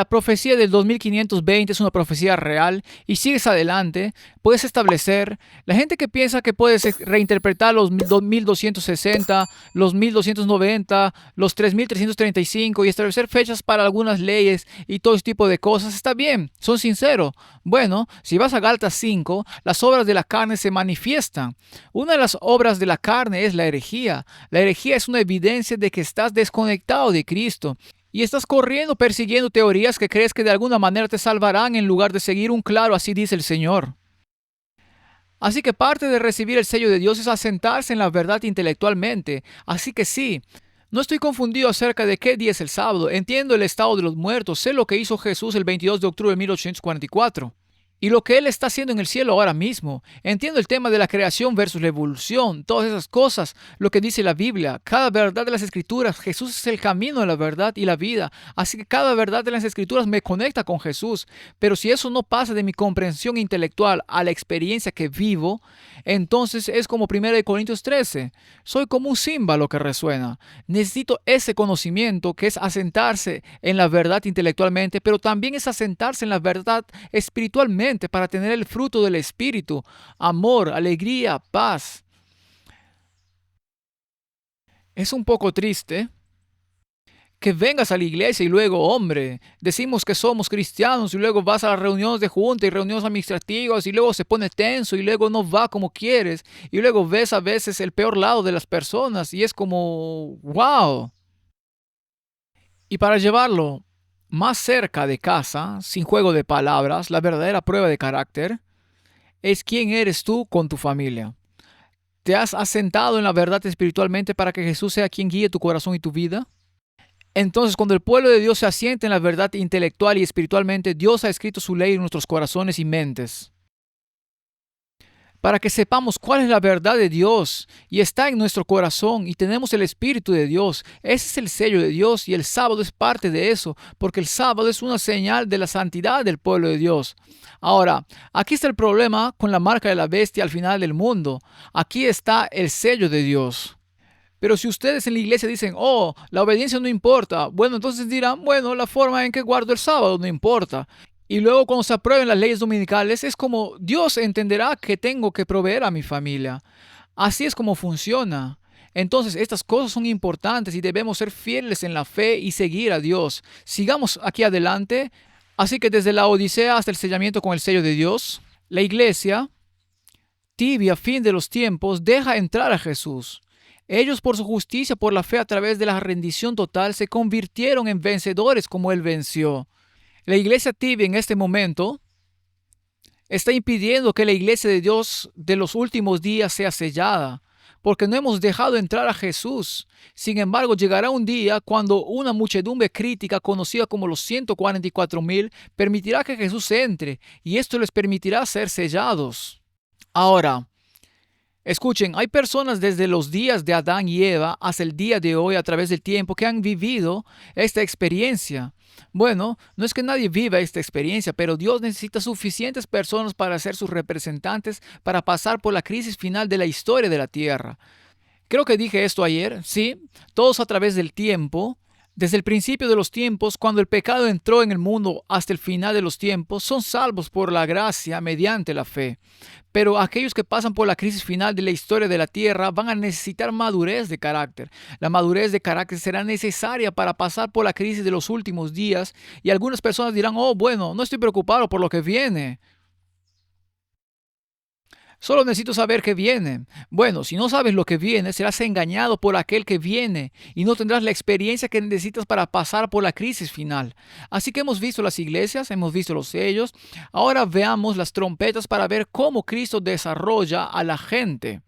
profecía del 2520 es una profecía real y sigues adelante, puedes establecer, la gente que piensa que puedes reinterpretar los 2260, los 1290, los 3335 y establecer fechas para algunas leyes y todo ese tipo de cosas, está bien, son sinceros. Bueno, si vas a Gálatas 5, las obras de la carne se manifiestan. Una de las obras de la carne es la herejía. La herejía es una evidencia de que estás desconectado de Cristo. Y estás corriendo persiguiendo teorías que crees que de alguna manera te salvarán en lugar de seguir un claro así dice el Señor. Así que parte de recibir el sello de Dios es asentarse en la verdad intelectualmente. Así que sí, no estoy confundido acerca de qué día es el sábado. Entiendo el estado de los muertos. Sé lo que hizo Jesús el 22 de octubre de 1844. Y lo que Él está haciendo en el cielo ahora mismo. Entiendo el tema de la creación versus la evolución, todas esas cosas, lo que dice la Biblia, cada verdad de las Escrituras. Jesús es el camino de la verdad y la vida. Así que cada verdad de las Escrituras me conecta con Jesús. Pero si eso no pasa de mi comprensión intelectual a la experiencia que vivo, entonces es como 1 Corintios 13. Soy como un címbalo que resuena. Necesito ese conocimiento que es asentarse en la verdad intelectualmente, pero también es asentarse en la verdad espiritualmente para tener el fruto del Espíritu, amor, alegría, paz. Es un poco triste que vengas a la iglesia y luego, hombre, decimos que somos cristianos y luego vas a las reuniones de junta y reuniones administrativas y luego se pone tenso y luego no va como quieres y luego ves a veces el peor lado de las personas y es como, wow. Y para llevarlo más cerca de casa, sin juego de palabras, la verdadera prueba de carácter es quién eres tú con tu familia. ¿Te has asentado en la verdad espiritualmente para que Jesús sea quien guíe tu corazón y tu vida? Entonces, cuando el pueblo de Dios se asienta en la verdad intelectual y espiritualmente, Dios ha escrito su ley en nuestros corazones y mentes, para que sepamos cuál es la verdad de Dios y está en nuestro corazón y tenemos el Espíritu de Dios. Ese es el sello de Dios y el sábado es parte de eso, porque el sábado es una señal de la santidad del pueblo de Dios. Ahora, aquí está el problema con la marca de la bestia al final del mundo. Aquí está el sello de Dios. Pero si ustedes en la iglesia dicen, oh, la obediencia no importa, bueno, entonces dirán, bueno, la forma en que guardo el sábado no importa. Y luego cuando se aprueben las leyes dominicales es como Dios entenderá que tengo que proveer a mi familia. Así es como funciona. Entonces estas cosas son importantes y debemos ser fieles en la fe y seguir a Dios. Sigamos aquí adelante. Así que desde la Odisea hasta el sellamiento con el sello de Dios, la iglesia, tibia, fin de los tiempos, deja entrar a Jesús. Ellos por su justicia, por la fe a través de la rendición total, se convirtieron en vencedores como Él venció. La iglesia tibia en este momento está impidiendo que la iglesia de Dios de los últimos días sea sellada, porque no hemos dejado entrar a Jesús. Sin embargo, llegará un día cuando una muchedumbre crítica, conocida como los 144,000, permitirá que Jesús entre, y esto les permitirá ser sellados. Ahora, escuchen, hay personas desde los días de Adán y Eva hasta el día de hoy, a través del tiempo, que han vivido esta experiencia. Bueno, no es que nadie viva esta experiencia, pero Dios necesita suficientes personas para ser sus representantes para pasar por la crisis final de la historia de la tierra. Creo que dije esto ayer, sí, todos a través del tiempo. Desde el principio de los tiempos, cuando el pecado entró en el mundo hasta el final de los tiempos, son salvos por la gracia mediante la fe. Pero aquellos que pasan por la crisis final de la historia de la tierra van a necesitar madurez de carácter. La madurez de carácter será necesaria para pasar por la crisis de los últimos días, y algunas personas dirán, oh, bueno, no estoy preocupado por lo que viene. Solo necesito saber qué viene. Bueno, si no sabes lo que viene, serás engañado por aquel que viene y no tendrás la experiencia que necesitas para pasar por la crisis final. Así que hemos visto las iglesias, hemos visto los sellos. Ahora veamos las trompetas para ver cómo Cristo desarrolla a la gente.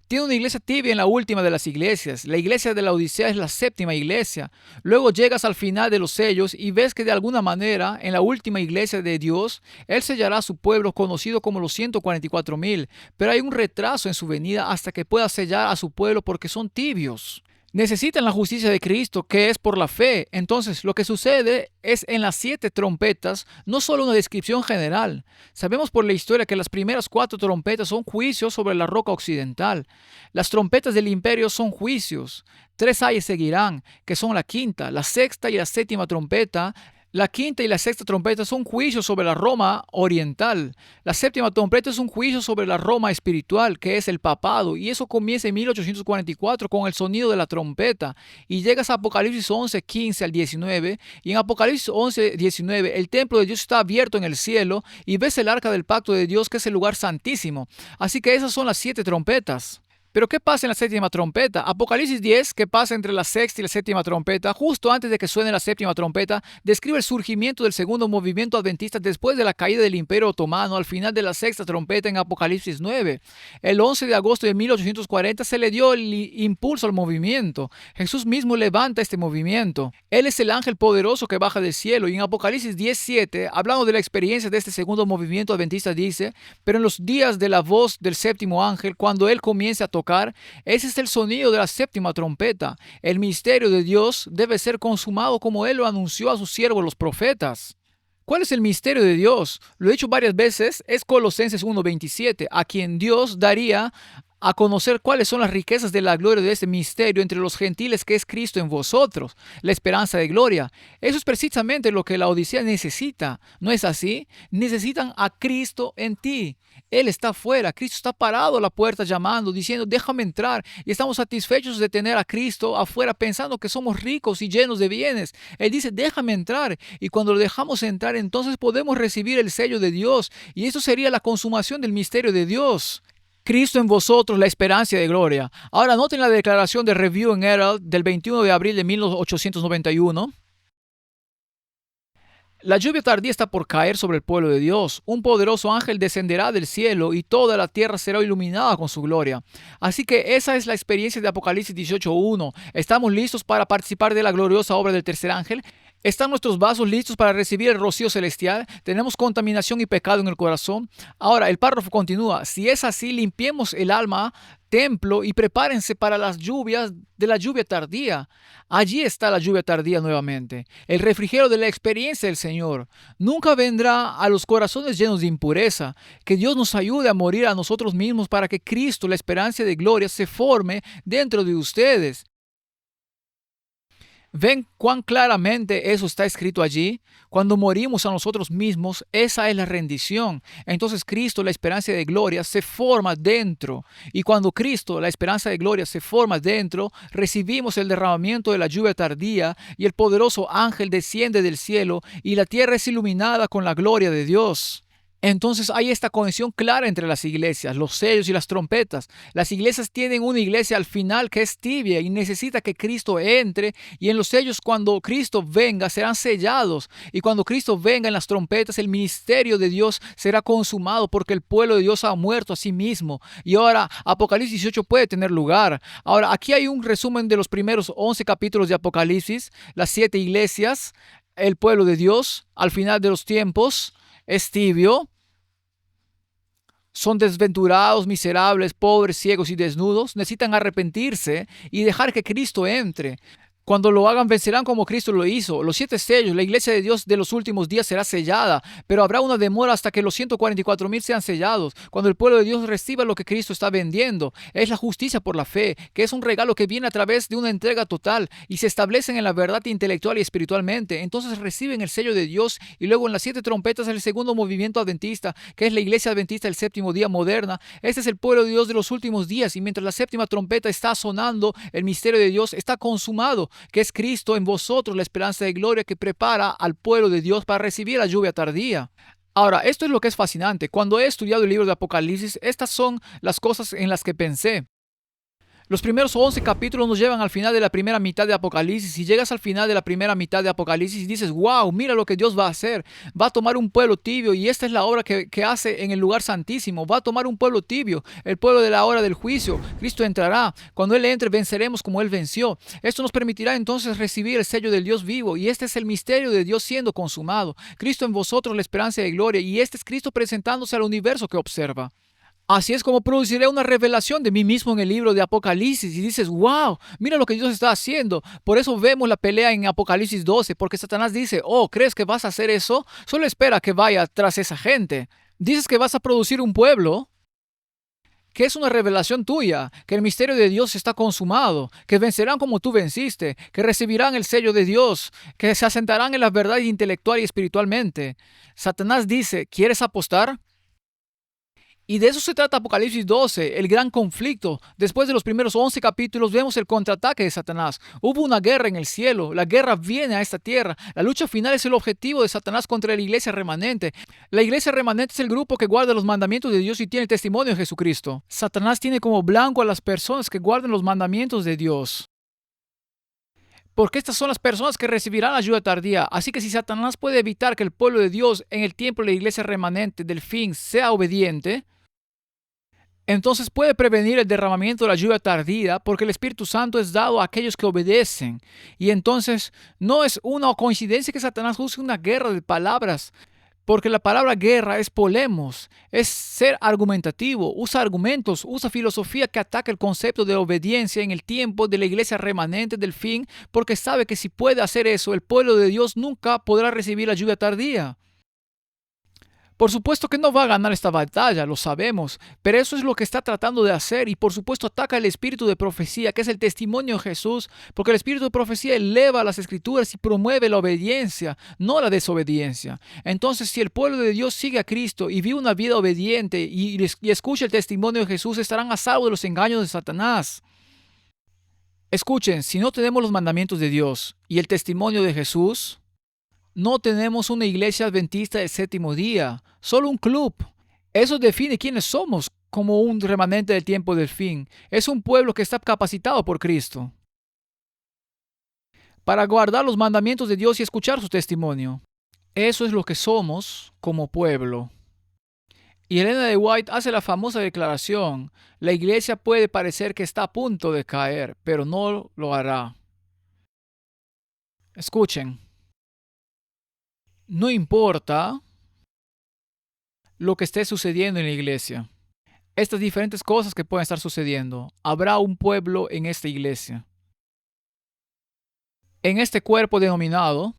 Tiene una iglesia tibia en la última de las iglesias. La iglesia de la Odisea es la séptima iglesia. Luego llegas al final de los sellos y ves que de alguna manera en la última iglesia de Dios, Él sellará a su pueblo conocido como los 144,000. Pero hay un retraso en su venida hasta que pueda sellar a su pueblo porque son tibios. Necesitan la justicia de Cristo, que es por la fe. Entonces, lo que sucede es en las 7 trompetas, no solo una descripción general. Sabemos por la historia que las primeras 4 trompetas son juicios sobre la roca occidental. Las trompetas del imperio son juicios. 3 ayes seguirán, que son la quinta, la sexta y la séptima trompeta. La quinta y la sexta trompeta son juicios sobre la Roma oriental. La séptima trompeta es un juicio sobre la Roma espiritual, que es el papado, y eso comienza en 1844 con el sonido de la trompeta. Y llegas a Apocalipsis 11, 15 al 19, y en Apocalipsis 11, 19, el templo de Dios está abierto en el cielo, y ves el arca del pacto de Dios, que es el lugar santísimo. Así que esas son las 7 trompetas. Pero ¿qué pasa en la séptima trompeta? Apocalipsis 10, que pasa entre la sexta y la séptima trompeta, justo antes de que suene la séptima trompeta, describe el surgimiento del segundo movimiento adventista después de la caída del Imperio Otomano al final de la sexta trompeta en Apocalipsis 9. El 11 de agosto de 1840 se le dio el impulso al movimiento. Jesús mismo levanta este movimiento. Él es el ángel poderoso que baja del cielo, y en Apocalipsis 10:7, hablando de la experiencia de este segundo movimiento adventista, dice: pero en los días de la voz del séptimo ángel, cuando él comience a tocar, ese es el sonido de la séptima trompeta. El misterio de Dios debe ser consumado como Él lo anunció a sus siervos los profetas. ¿Cuál es el misterio de Dios? Lo he dicho varias veces, es Colosenses 1:27, a quien Dios daría a conocer cuáles son las riquezas de la gloria de este misterio entre los gentiles, que es Cristo en vosotros, la esperanza de gloria. Eso es precisamente lo que la Odisea necesita, ¿no es así? Necesitan a Cristo en ti. Él está afuera, Cristo está parado a la puerta llamando, diciendo, déjame entrar. Y estamos satisfechos de tener a Cristo afuera pensando que somos ricos y llenos de bienes. Él dice, déjame entrar. Y cuando lo dejamos entrar, entonces podemos recibir el sello de Dios. Y eso sería la consumación del misterio de Dios. Cristo en vosotros, la esperanza de gloria. Ahora noten la declaración de Review and Herald del 21 de abril de 1891. La lluvia tardía está por caer sobre el pueblo de Dios. Un poderoso ángel descenderá del cielo y toda la tierra será iluminada con su gloria. Así que esa es la experiencia de Apocalipsis 18:1. ¿Estamos listos para participar de la gloriosa obra del tercer ángel? ¿Están nuestros vasos listos para recibir el rocío celestial? ¿Tenemos contaminación y pecado en el corazón? Ahora, el párrafo continúa. Si es así, limpiemos el alma, templo, y prepárense para las lluvias de la lluvia tardía. Allí está la lluvia tardía nuevamente, el refrigerio de la experiencia del Señor. Nunca vendrá a los corazones llenos de impureza. Que Dios nos ayude a morir a nosotros mismos para que Cristo, la esperanza de gloria, se forme dentro de ustedes. ¿Ven cuán claramente eso está escrito allí? Cuando morimos a nosotros mismos, esa es la rendición. Entonces Cristo, la esperanza de gloria, se forma dentro. Y cuando Cristo, la esperanza de gloria, se forma dentro, recibimos el derramamiento de la lluvia tardía y el poderoso ángel desciende del cielo y la tierra es iluminada con la gloria de Dios. Entonces hay esta conexión clara entre las iglesias, los sellos y las trompetas. Las iglesias tienen una iglesia al final que es tibia y necesita que Cristo entre, y en los sellos, cuando Cristo venga, serán sellados, y cuando Cristo venga en las trompetas, el ministerio de Dios será consumado, porque el pueblo de Dios ha muerto a sí mismo. Y ahora Apocalipsis 18 puede tener lugar. Ahora aquí hay un resumen de los primeros 11 capítulos de Apocalipsis, las 7 iglesias, el pueblo de Dios al final de los tiempos es tibio. Son desventurados, miserables, pobres, ciegos y desnudos. Necesitan arrepentirse y dejar que Cristo entre. Cuando lo hagan, vencerán como Cristo lo hizo. Los 7 sellos, la iglesia de Dios de los últimos días será sellada, pero habrá una demora hasta que los 144,000 sean sellados. Cuando el pueblo de Dios reciba lo que Cristo está vendiendo, es la justicia por la fe, que es un regalo que viene a través de una entrega total, y se establecen en la verdad intelectual y espiritualmente. Entonces reciben el sello de Dios, y luego en las 7 trompetas el segundo movimiento adventista, que es la iglesia adventista del séptimo día moderna. Este es el pueblo de Dios de los últimos días, y mientras la séptima trompeta está sonando, el misterio de Dios está consumado, que es Cristo en vosotros, la esperanza de gloria que prepara al pueblo de Dios para recibir la lluvia tardía. Ahora, esto es lo que es fascinante. Cuando he estudiado el libro de Apocalipsis, estas son las cosas en las que pensé. Los primeros 11 capítulos nos llevan al final de la primera mitad de Apocalipsis. Y llegas al final de la primera mitad de Apocalipsis y dices, wow, mira lo que Dios va a hacer. Va a tomar un pueblo tibio, y esta es la obra que hace en el lugar santísimo. Va a tomar un pueblo tibio, el pueblo de la hora del juicio. Cristo entrará. Cuando Él entre, venceremos como Él venció. Esto nos permitirá entonces recibir el sello del Dios vivo, y este es el misterio de Dios siendo consumado. Cristo en vosotros, la esperanza de gloria, y este es Cristo presentándose al universo que observa. Así es como produciré una revelación de mí mismo en el libro de Apocalipsis, y dices, wow, mira lo que Dios está haciendo. Por eso vemos la pelea en Apocalipsis 12, porque Satanás dice, oh, ¿crees que vas a hacer eso? Solo espera que vaya tras esa gente. Dices que vas a producir un pueblo, que es una revelación tuya, que el misterio de Dios está consumado, que vencerán como tú venciste, que recibirán el sello de Dios, que se asentarán en la verdad intelectual y espiritualmente. Satanás dice, ¿quieres apostar? Y de eso se trata Apocalipsis 12, el gran conflicto. Después de los primeros 11 capítulos vemos el contraataque de Satanás. Hubo una guerra en el cielo, la guerra viene a esta tierra. La lucha final es el objetivo de Satanás contra la iglesia remanente. La iglesia remanente es el grupo que guarda los mandamientos de Dios y tiene el testimonio de Jesucristo. Satanás tiene como blanco a las personas que guardan los mandamientos de Dios, porque estas son las personas que recibirán la ayuda tardía. Así que si Satanás puede evitar que el pueblo de Dios en el tiempo de la iglesia remanente del fin sea obediente, entonces puede prevenir el derramamiento de la lluvia tardía, porque el Espíritu Santo es dado a aquellos que obedecen. Y entonces no es una coincidencia que Satanás use una guerra de palabras, porque la palabra guerra es polemos, es ser argumentativo, usa argumentos, usa filosofía que ataca el concepto de obediencia en el tiempo de la iglesia remanente del fin, porque sabe que si puede hacer eso, el pueblo de Dios nunca podrá recibir la lluvia tardía. Por supuesto que no va a ganar esta batalla, lo sabemos, pero eso es lo que está tratando de hacer, y por supuesto ataca el espíritu de profecía, que es el testimonio de Jesús, porque el espíritu de profecía eleva las escrituras y promueve la obediencia, no la desobediencia. Entonces, si el pueblo de Dios sigue a Cristo y vive una vida obediente y escucha el testimonio de Jesús, estarán a salvo de los engaños de Satanás. Escuchen, si no tenemos los mandamientos de Dios y el testimonio de Jesús, no tenemos una iglesia adventista del séptimo día, solo un club. Eso define quiénes somos como un remanente del tiempo del fin. Es un pueblo que está capacitado por Cristo para guardar los mandamientos de Dios y escuchar su testimonio. Eso es lo que somos como pueblo. Y Elena de White hace la famosa declaración, la iglesia puede parecer que está a punto de caer, pero no lo hará. Escuchen, no importa lo que esté sucediendo en la iglesia, estas diferentes cosas que pueden estar sucediendo, habrá un pueblo en esta iglesia, en este cuerpo denominado,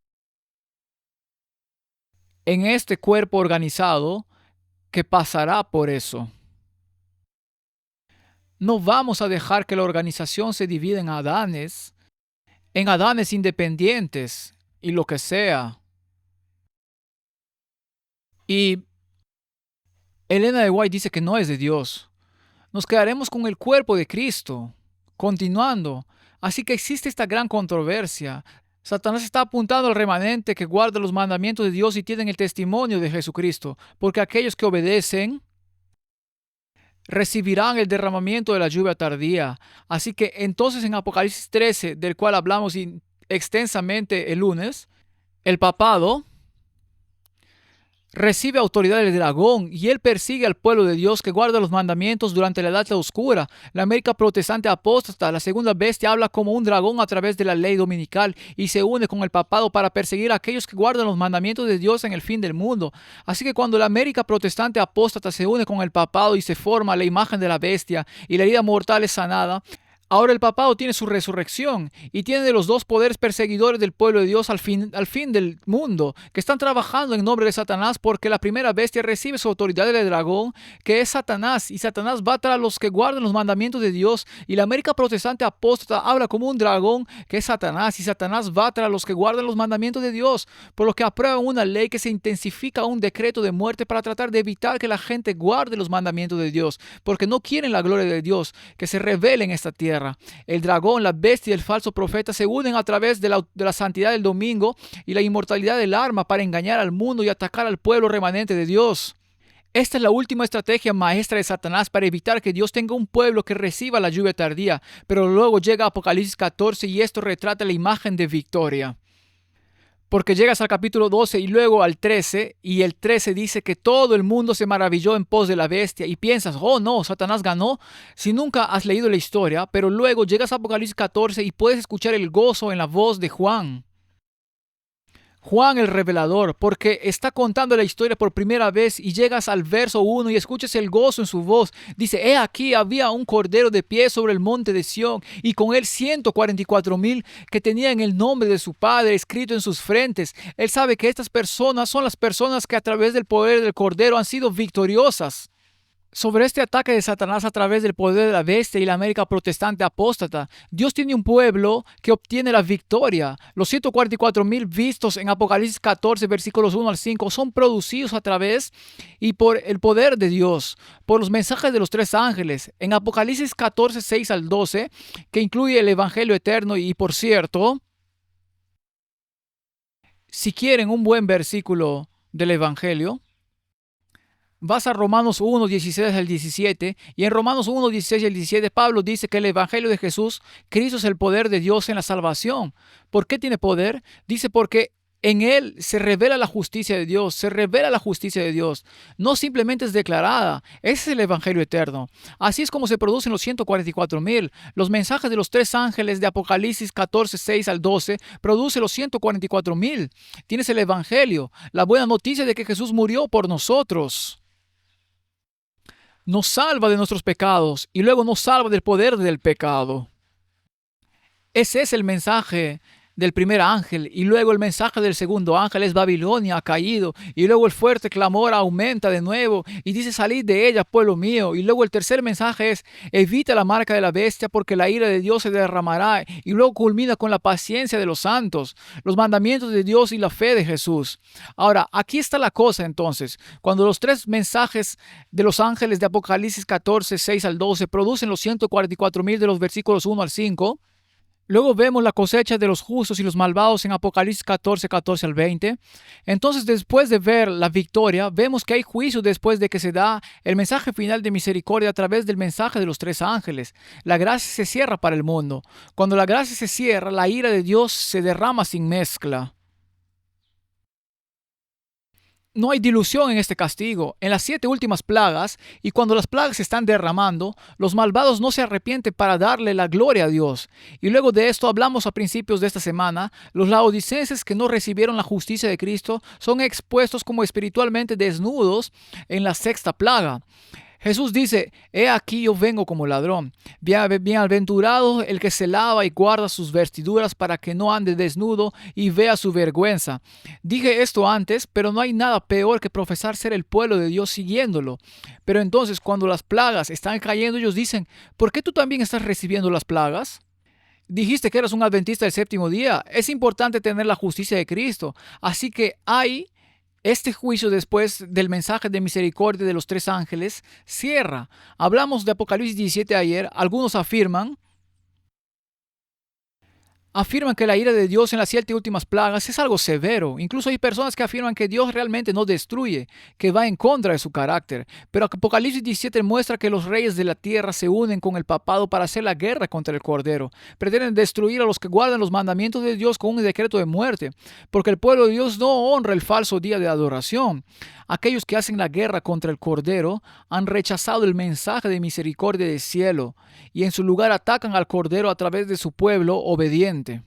en este cuerpo organizado, que pasará por eso. No vamos a dejar que la organización se divida en Adanes independientes y lo que sea. Y Elena de White dice que no es de Dios. Nos quedaremos con el cuerpo de Cristo, continuando. Así que existe esta gran controversia. Satanás está apuntando al remanente que guarda los mandamientos de Dios y tienen el testimonio de Jesucristo, porque aquellos que obedecen recibirán el derramamiento de la lluvia tardía. Así que entonces en Apocalipsis 13, del cual hablamos extensamente el lunes, el papado recibe autoridad del dragón y él persigue al pueblo de Dios que guarda los mandamientos durante la Edad Oscura. La América protestante apóstata, la segunda bestia, habla como un dragón a través de la ley dominical y se une con el papado para perseguir a aquellos que guardan los mandamientos de Dios en el fin del mundo. Así que cuando la América protestante apóstata se une con el papado y se forma la imagen de la bestia y la herida mortal es sanada, ahora el papado tiene su resurrección y tiene de los dos poderes perseguidores del pueblo de Dios al fin del mundo, que están trabajando en nombre de Satanás porque la primera bestia recibe su autoridad del dragón, que es Satanás, y Satanás va tras los que guardan los mandamientos de Dios, y la América protestante apóstata habla como un dragón, que es Satanás, y Satanás va tras los que guardan los mandamientos de Dios, por lo que aprueban una ley que se intensifica a un decreto de muerte para tratar de evitar que la gente guarde los mandamientos de Dios, porque no quieren la gloria de Dios, que se revele en esta tierra. El dragón, la bestia y el falso profeta se unen a través de la santidad del domingo y la inmortalidad del arma para engañar al mundo y atacar al pueblo remanente de Dios. Esta es la última estrategia maestra de Satanás para evitar que Dios tenga un pueblo que reciba la lluvia tardía, pero luego llega Apocalipsis 14 y esto retrata la imagen de victoria. Porque llegas al capítulo 12 y luego al 13, y el 13 dice que todo el mundo se maravilló en pos de la bestia, y piensas, oh no, Satanás ganó, si nunca has leído la historia, pero luego llegas a Apocalipsis 14 y puedes escuchar el gozo en la voz de Juan. Juan el revelador, porque está contando la historia por primera vez y llegas al verso 1 y escuchas el gozo en su voz. Dice, he aquí había un cordero de pie sobre el monte de Sión y con él 144,000 que tenían el nombre de su padre escrito en sus frentes. Él sabe que estas personas son las personas que a través del poder del cordero han sido victoriosas sobre este ataque de Satanás a través del poder de la bestia y la América protestante apóstata. Dios tiene un pueblo que obtiene la victoria. Los 144,000 vistos en Apocalipsis 14, versículos 1 al 5, son producidos a través y por el poder de Dios, por los mensajes de los tres ángeles. En Apocalipsis 14, 6 al 12, que incluye el Evangelio eterno, y por cierto, si quieren un buen versículo del Evangelio, vas a Romanos 1, 16 al 17, y en Romanos 1, 16 al 17 Pablo dice que el Evangelio de Jesús, Cristo, es el poder de Dios en la salvación. ¿Por qué tiene poder? Dice porque en él se revela la justicia de Dios, se revela la justicia de Dios. No simplemente es declarada, ese es el Evangelio eterno. Así es como se producen los 144,000. Los mensajes de los tres ángeles de Apocalipsis 14, 6 al 12 produce los 144,000. Tienes el Evangelio, la buena noticia de que Jesús murió por nosotros. Nos salva de nuestros pecados y luego nos salva del poder del pecado. Ese es el mensaje del primer ángel, y luego el mensaje del segundo ángel es Babilonia ha caído, y luego el fuerte clamor aumenta de nuevo y dice, salid de ella, pueblo mío, y luego el tercer mensaje es, evita la marca de la bestia porque la ira de Dios se derramará, y luego culmina con la paciencia de los santos, los mandamientos de Dios y la fe de Jesús. Ahora, aquí está la cosa entonces, cuando los tres mensajes de los ángeles de Apocalipsis 14, 6 al 12 producen los 144,000 de los versículos 1 al 5, luego vemos la cosecha de los justos y los malvados en Apocalipsis 14, 14 al 20. Entonces, después de ver la victoria, vemos que hay juicio después de que se da el mensaje final de misericordia a través del mensaje de los tres ángeles. La gracia se cierra para el mundo. Cuando la gracia se cierra, la ira de Dios se derrama sin mezcla. No hay dilución en este castigo. En las 7 últimas plagas, y cuando las plagas se están derramando, los malvados no se arrepienten para darle la gloria a Dios. Y luego de esto hablamos a principios de esta semana, los laodicenses que no recibieron la justicia de Cristo son expuestos como espiritualmente desnudos en la 6ª plaga. Jesús dice, he aquí yo vengo como ladrón. Bienaventurado el que se lava y guarda sus vestiduras para que no ande desnudo y vea su vergüenza. Dije esto antes, pero no hay nada peor que profesar ser el pueblo de Dios siguiéndolo. Pero entonces cuando las plagas están cayendo, ellos dicen, ¿por qué tú también estás recibiendo las plagas? Dijiste que eras un adventista del 7º día. Es importante tener la justicia de Cristo. Así que hay este juicio después del mensaje de misericordia de los tres ángeles cierra. Hablamos de Apocalipsis 17 ayer. Algunos afirman afirman que la ira de Dios en las 7 últimas plagas es algo severo. Incluso hay personas que afirman que Dios realmente no destruye, que va en contra de su carácter. Pero Apocalipsis 17 muestra que los reyes de la tierra se unen con el papado para hacer la guerra contra el Cordero. Pretenden destruir a los que guardan los mandamientos de Dios con un decreto de muerte, porque el pueblo de Dios no honra el falso día de adoración. Aquellos que hacen la guerra contra el Cordero han rechazado el mensaje de misericordia del cielo y en su lugar atacan al Cordero a través de su pueblo obediente.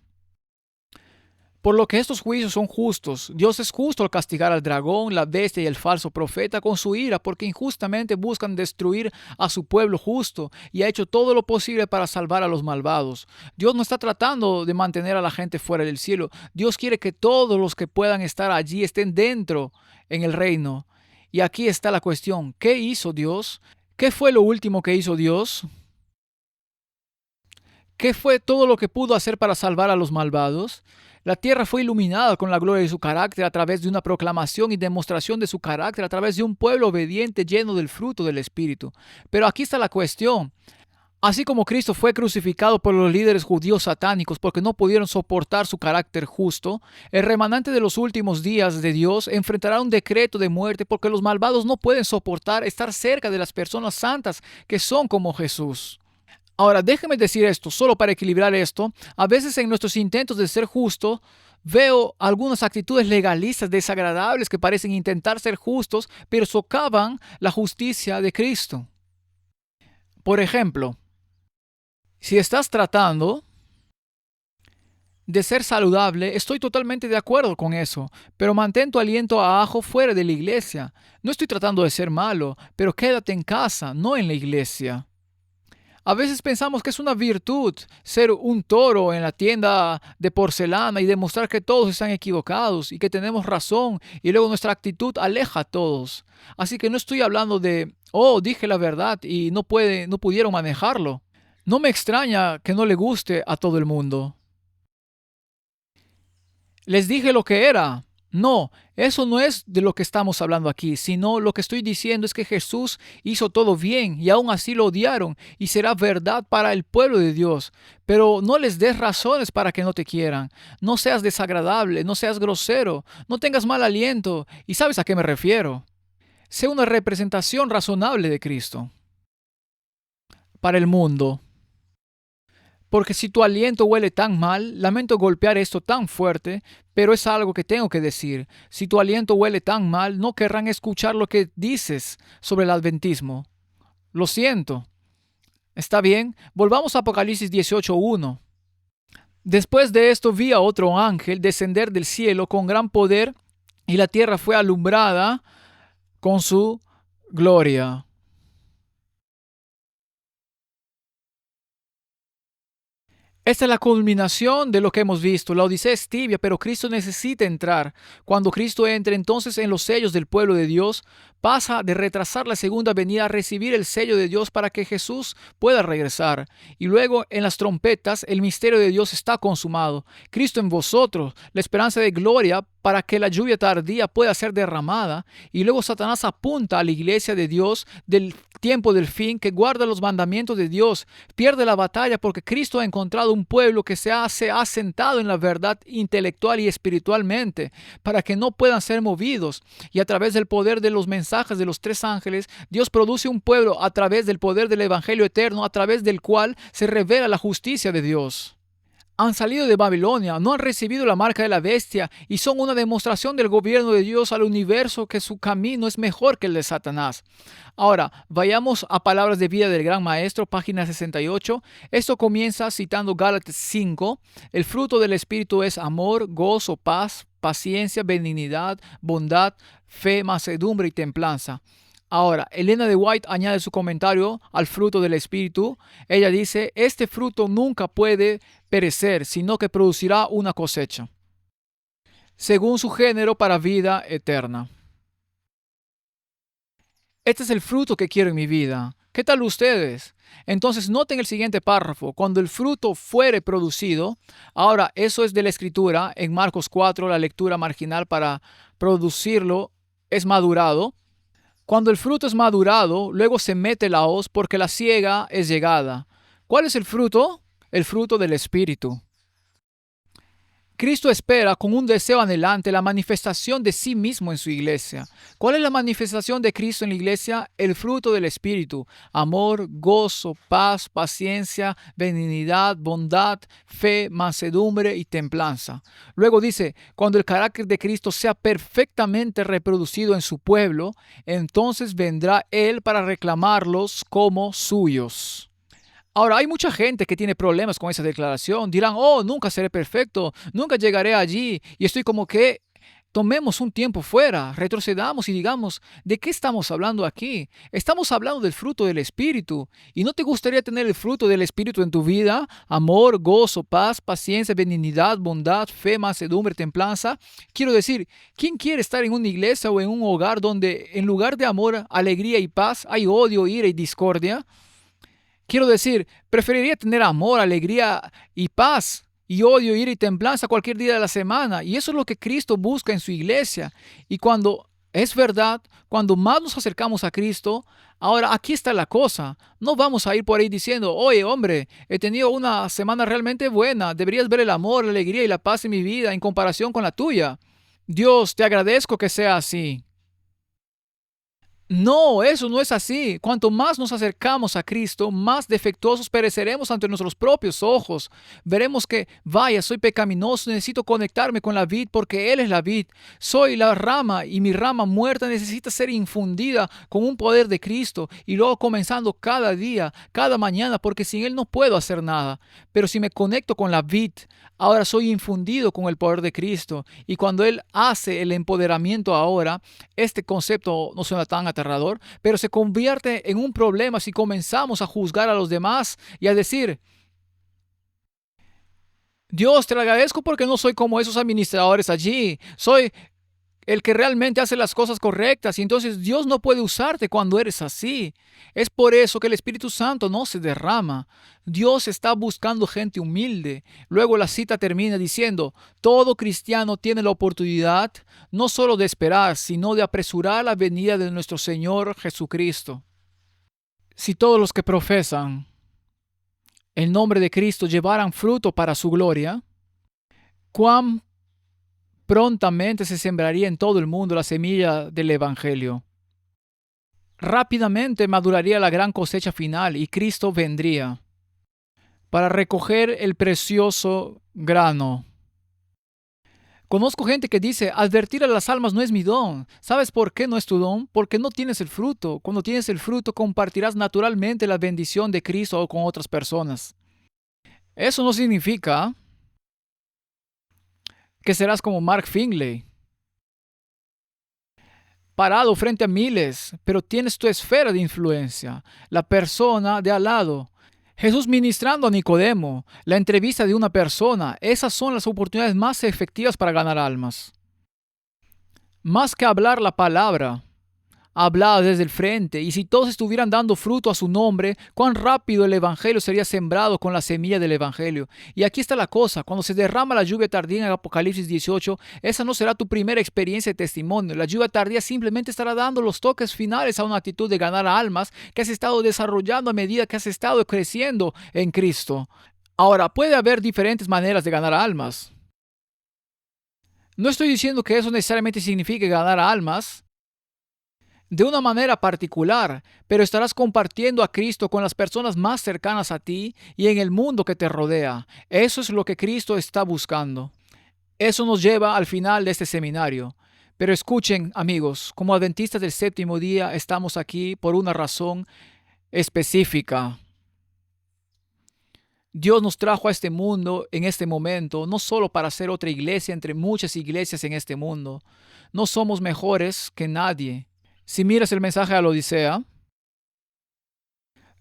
Por lo que estos juicios son justos. Dios es justo al castigar al dragón, la bestia y el falso profeta con su ira, porque injustamente buscan destruir a su pueblo justo y ha hecho todo lo posible para salvar a los malvados. Dios no está tratando de mantener a la gente fuera del cielo. Dios quiere que todos los que puedan estar allí estén dentro en el reino. Y aquí está la cuestión. ¿Qué hizo Dios? ¿Qué fue lo último que hizo Dios? ¿Qué fue todo lo que pudo hacer para salvar a los malvados? La tierra fue iluminada con la gloria de su carácter a través de una proclamación y demostración de su carácter a través de un pueblo obediente lleno del fruto del Espíritu. Pero aquí está la cuestión. Así como Cristo fue crucificado por los líderes judíos satánicos porque no pudieron soportar su carácter justo, el remanente de los últimos días de Dios enfrentará un decreto de muerte porque los malvados no pueden soportar estar cerca de las personas santas que son como Jesús. Ahora, déjeme decir esto, solo para equilibrar esto. A veces en nuestros intentos de ser justo, veo algunas actitudes legalistas desagradables que parecen intentar ser justos, pero socavan la justicia de Cristo. Por ejemplo, si estás tratando de ser saludable, estoy totalmente de acuerdo con eso, pero mantén tu aliento a ajo fuera de la iglesia. No estoy tratando de ser malo, pero quédate en casa, no en la iglesia. A veces pensamos que es una virtud ser un toro en la tienda de porcelana y demostrar que todos están equivocados y que tenemos razón y luego nuestra actitud aleja a todos. Así que no estoy hablando de, oh, dije la verdad y no pudieron manejarlo. No me extraña que no le guste a todo el mundo. Les dije lo que era. No, eso no es de lo que estamos hablando aquí, sino lo que estoy diciendo es que Jesús hizo todo bien y aún así lo odiaron y será verdad para el pueblo de Dios. Pero no les des razones para que no te quieran. No seas desagradable, no seas grosero, no tengas mal aliento. ¿Y sabes a qué me refiero? Sé una representación razonable de Cristo para el mundo. Porque si tu aliento huele tan mal, lamento golpear esto tan fuerte, pero es algo que tengo que decir. Si tu aliento huele tan mal, no querrán escuchar lo que dices sobre el adventismo. Lo siento. ¿Está bien? Volvamos a Apocalipsis 18:1. Después de esto vi a otro ángel descender del cielo con gran poder y la tierra fue alumbrada con su gloria. Esta es la culminación de lo que hemos visto. La odisea es tibia, pero Cristo necesita entrar. Cuando Cristo entre entonces en los sellos del pueblo de Dios, pasa de retrasar la segunda venida a recibir el sello de Dios para que Jesús pueda regresar. Y luego en las trompetas el misterio de Dios está consumado. Cristo en vosotros, la esperanza de gloria para que la lluvia tardía pueda ser derramada. Y luego Satanás apunta a la iglesia de Dios del tiempo del fin que guarda los mandamientos de Dios. Pierde la batalla porque Cristo ha encontrado un pueblo que se ha sentado en la verdad intelectual y espiritualmente para que no puedan ser movidos. Y a través del poder de los mensajes de los 3 ángeles, Dios produce un pueblo a través del poder del evangelio eterno, a través del cual se revela la justicia de Dios. Han salido de Babilonia, no han recibido la marca de la bestia y son una demostración del gobierno de Dios al universo, que su camino es mejor que el de Satanás. Ahora, vayamos a Palabras de Vida del Gran Maestro, página 68. Esto comienza citando Gálatas 5. El fruto del Espíritu es amor, gozo, paz, paciencia, benignidad, bondad, fe, mansedumbre y templanza. Ahora, Elena de White añade su comentario al fruto del Espíritu. Ella dice, este fruto nunca puede perecer, sino que producirá una cosecha, según su género, para vida eterna. Este es el fruto que quiero en mi vida. ¿Qué tal ustedes? Entonces noten el siguiente párrafo. Cuando el fruto fuere producido, ahora eso es de la Escritura, en Marcos 4, la lectura marginal para producirlo es madurado. Cuando el fruto es madurado, luego se mete la hoz porque la siega es llegada. ¿Cuál es el fruto? El fruto del Espíritu. Cristo espera con un deseo anhelante la manifestación de sí mismo en su iglesia. ¿Cuál es la manifestación de Cristo en la iglesia? El fruto del Espíritu: amor, gozo, paz, paciencia, benignidad, bondad, fe, mansedumbre y templanza. Luego dice, cuando el carácter de Cristo sea perfectamente reproducido en su pueblo, entonces vendrá Él para reclamarlos como suyos. Ahora, hay mucha gente que tiene problemas con esa declaración. Dirán, oh, nunca seré perfecto, nunca llegaré allí. Y estoy como que tomemos un tiempo fuera, retrocedamos y digamos, ¿de qué estamos hablando aquí? Estamos hablando del fruto del Espíritu. ¿Y no te gustaría tener el fruto del Espíritu en tu vida? Amor, gozo, paz, paciencia, benignidad, bondad, fe, mansedumbre, templanza. Quiero decir, ¿quién quiere estar en una iglesia o en un hogar donde en lugar de amor, alegría y paz hay odio, ira y discordia? Quiero decir, preferiría tener amor, alegría y paz y odio, ira y templanza cualquier día de la semana. Y eso es lo que Cristo busca en su iglesia. Y cuando es verdad, cuando más nos acercamos a Cristo, ahora aquí está la cosa. No vamos a ir por ahí diciendo, oye, hombre, he tenido una semana realmente buena. Deberías ver el amor, la alegría y la paz en mi vida en comparación con la tuya. Dios, te agradezco que sea así. No, eso no es así. Cuanto más nos acercamos a Cristo, más defectuosos pereceremos ante nuestros propios ojos. Veremos que, vaya, soy pecaminoso, necesito conectarme con la vid porque Él es la vid. Soy la rama y mi rama muerta necesita ser infundida con un poder de Cristo y luego comenzando cada día, cada mañana, porque sin Él no puedo hacer nada. Pero si me conecto con la vid, ahora soy infundido con el poder de Cristo y cuando Él hace el empoderamiento ahora, este concepto no suena tan aterrador, pero se convierte en un problema si comenzamos a juzgar a los demás y a decir, Dios, te lo agradezco porque no soy como esos administradores allí, soy el que realmente hace las cosas correctas y entonces Dios no puede usarte cuando eres así. Es por eso que el Espíritu Santo no se derrama. Dios está buscando gente humilde. Luego la cita termina diciendo, todo cristiano tiene la oportunidad no solo de esperar, sino de apresurar la venida de nuestro Señor Jesucristo. Si todos los que profesan el nombre de Cristo llevaran fruto para su gloria, ¿cuán prontamente se sembraría en todo el mundo la semilla del Evangelio? Rápidamente maduraría la gran cosecha final y Cristo vendría para recoger el precioso grano. Conozco gente que dice, advertir a las almas no es mi don. ¿Sabes por qué no es tu don? Porque no tienes el fruto. Cuando tienes el fruto, compartirás naturalmente la bendición de Cristo con otras personas. Eso no significa que serás como Mark Finley, parado frente a miles, pero tienes tu esfera de influencia, la persona de al lado. Jesús ministrando a Nicodemo, la entrevista de una persona, esas son las oportunidades más efectivas para ganar almas. Más que hablar la palabra, hablada desde el frente, y si todos estuvieran dando fruto a su nombre, cuán rápido el Evangelio sería sembrado con la semilla del Evangelio. Y aquí está la cosa, cuando se derrama la lluvia tardía en el Apocalipsis 18, esa no será tu primera experiencia de testimonio. La lluvia tardía simplemente estará dando los toques finales a una actitud de ganar almas que has estado desarrollando a medida que has estado creciendo en Cristo. Ahora, puede haber diferentes maneras de ganar almas. No estoy diciendo que eso necesariamente signifique ganar almas de una manera particular, pero estarás compartiendo a Cristo con las personas más cercanas a ti y en el mundo que te rodea. Eso es lo que Cristo está buscando. Eso nos lleva al final de este seminario. Pero escuchen, amigos, como adventistas del séptimo día estamos aquí por una razón específica. Dios nos trajo a este mundo en este momento, no solo para ser otra iglesia entre muchas iglesias en este mundo. No somos mejores que nadie. Si miras el mensaje a la Odisea,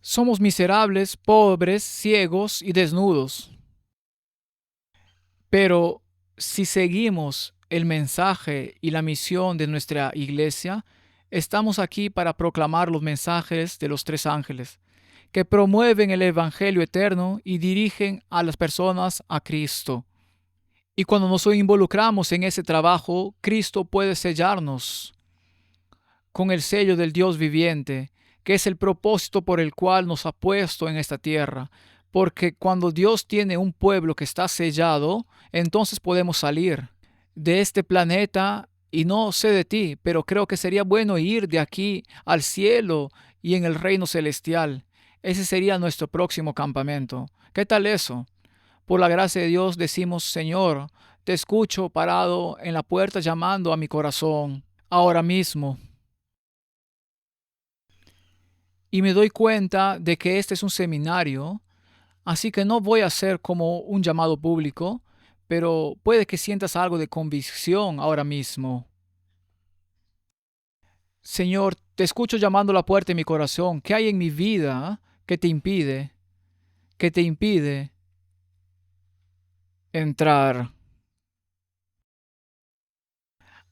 somos miserables, pobres, ciegos y desnudos. Pero si seguimos el mensaje y la misión de nuestra iglesia, estamos aquí para proclamar los mensajes de los tres ángeles, que promueven el Evangelio eterno y dirigen a las personas a Cristo. Y cuando nos involucramos en ese trabajo, Cristo puede sellarnos con el sello del Dios viviente, que es el propósito por el cual nos ha puesto en esta tierra. porque cuando Dios tiene un pueblo que está sellado, entonces podemos salir de este planeta. Y no sé de ti, pero creo que sería bueno ir de aquí al cielo y en el reino celestial. Ese sería nuestro próximo campamento. ¿Qué tal eso? Por la gracia de Dios decimos, Señor, te escucho parado en la puerta llamando a mi corazón ahora mismo. Y me doy cuenta de que este es un seminario, así que no voy a hacer como un llamado público, pero puede que sientas algo de convicción ahora mismo. Señor, te escucho llamando a la puerta de mi corazón. ¿Qué hay en mi vida que te impide, que te impide entrar?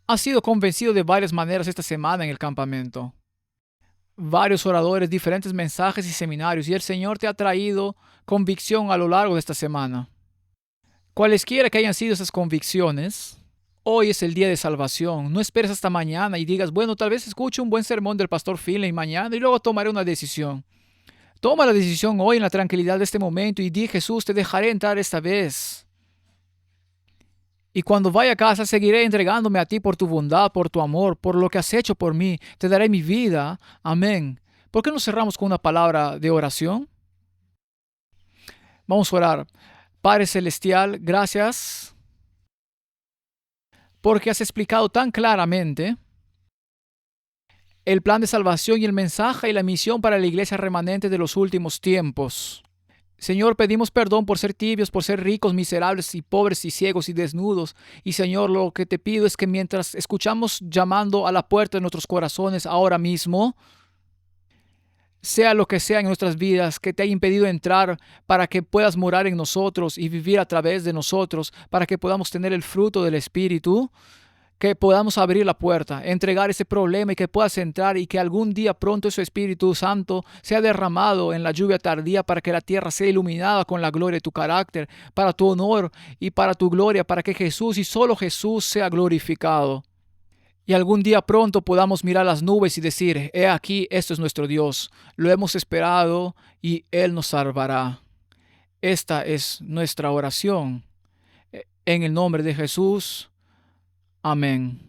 Has sido convencido de varias maneras esta semana en el campamento. Varios oradores, diferentes mensajes y seminarios, y el Señor te ha traído convicción a lo largo de esta semana. Cualesquiera que hayan sido esas convicciones, hoy es el día de salvación. No esperes hasta mañana y digas, bueno, tal vez escuche un buen sermón del pastor Finley mañana y luego tomaré una decisión. Toma la decisión hoy en la tranquilidad de este momento y di, Jesús, te dejaré entrar esta vez. Y cuando vaya a casa seguiré entregándome a ti por tu bondad, por tu amor, por lo que has hecho por mí. Te daré mi vida. Amén. ¿Por qué no cerramos con una palabra de oración? Vamos a orar. Padre Celestial, gracias porque has explicado tan claramente el plan de salvación y el mensaje y la misión para la iglesia remanente de los últimos tiempos. Señor, pedimos perdón por ser tibios, por ser ricos, miserables y pobres y ciegos y desnudos. Y Señor, lo que te pido es que mientras escuchamos llamando a la puerta de nuestros corazones ahora mismo, sea lo que sea en nuestras vidas que te haya impedido entrar para que puedas morar en nosotros y vivir a través de nosotros, para que podamos tener el fruto del Espíritu, que podamos abrir la puerta, entregar ese problema y que puedas entrar y que algún día pronto ese Espíritu Santo sea derramado en la lluvia tardía para que la tierra sea iluminada con la gloria de tu carácter, para tu honor y para tu gloria, para que Jesús y solo Jesús sea glorificado. Y algún día pronto podamos mirar las nubes y decir, he aquí, esto es nuestro Dios, lo hemos esperado y Él nos salvará. Esta es nuestra oración. En el nombre de Jesús. Amén.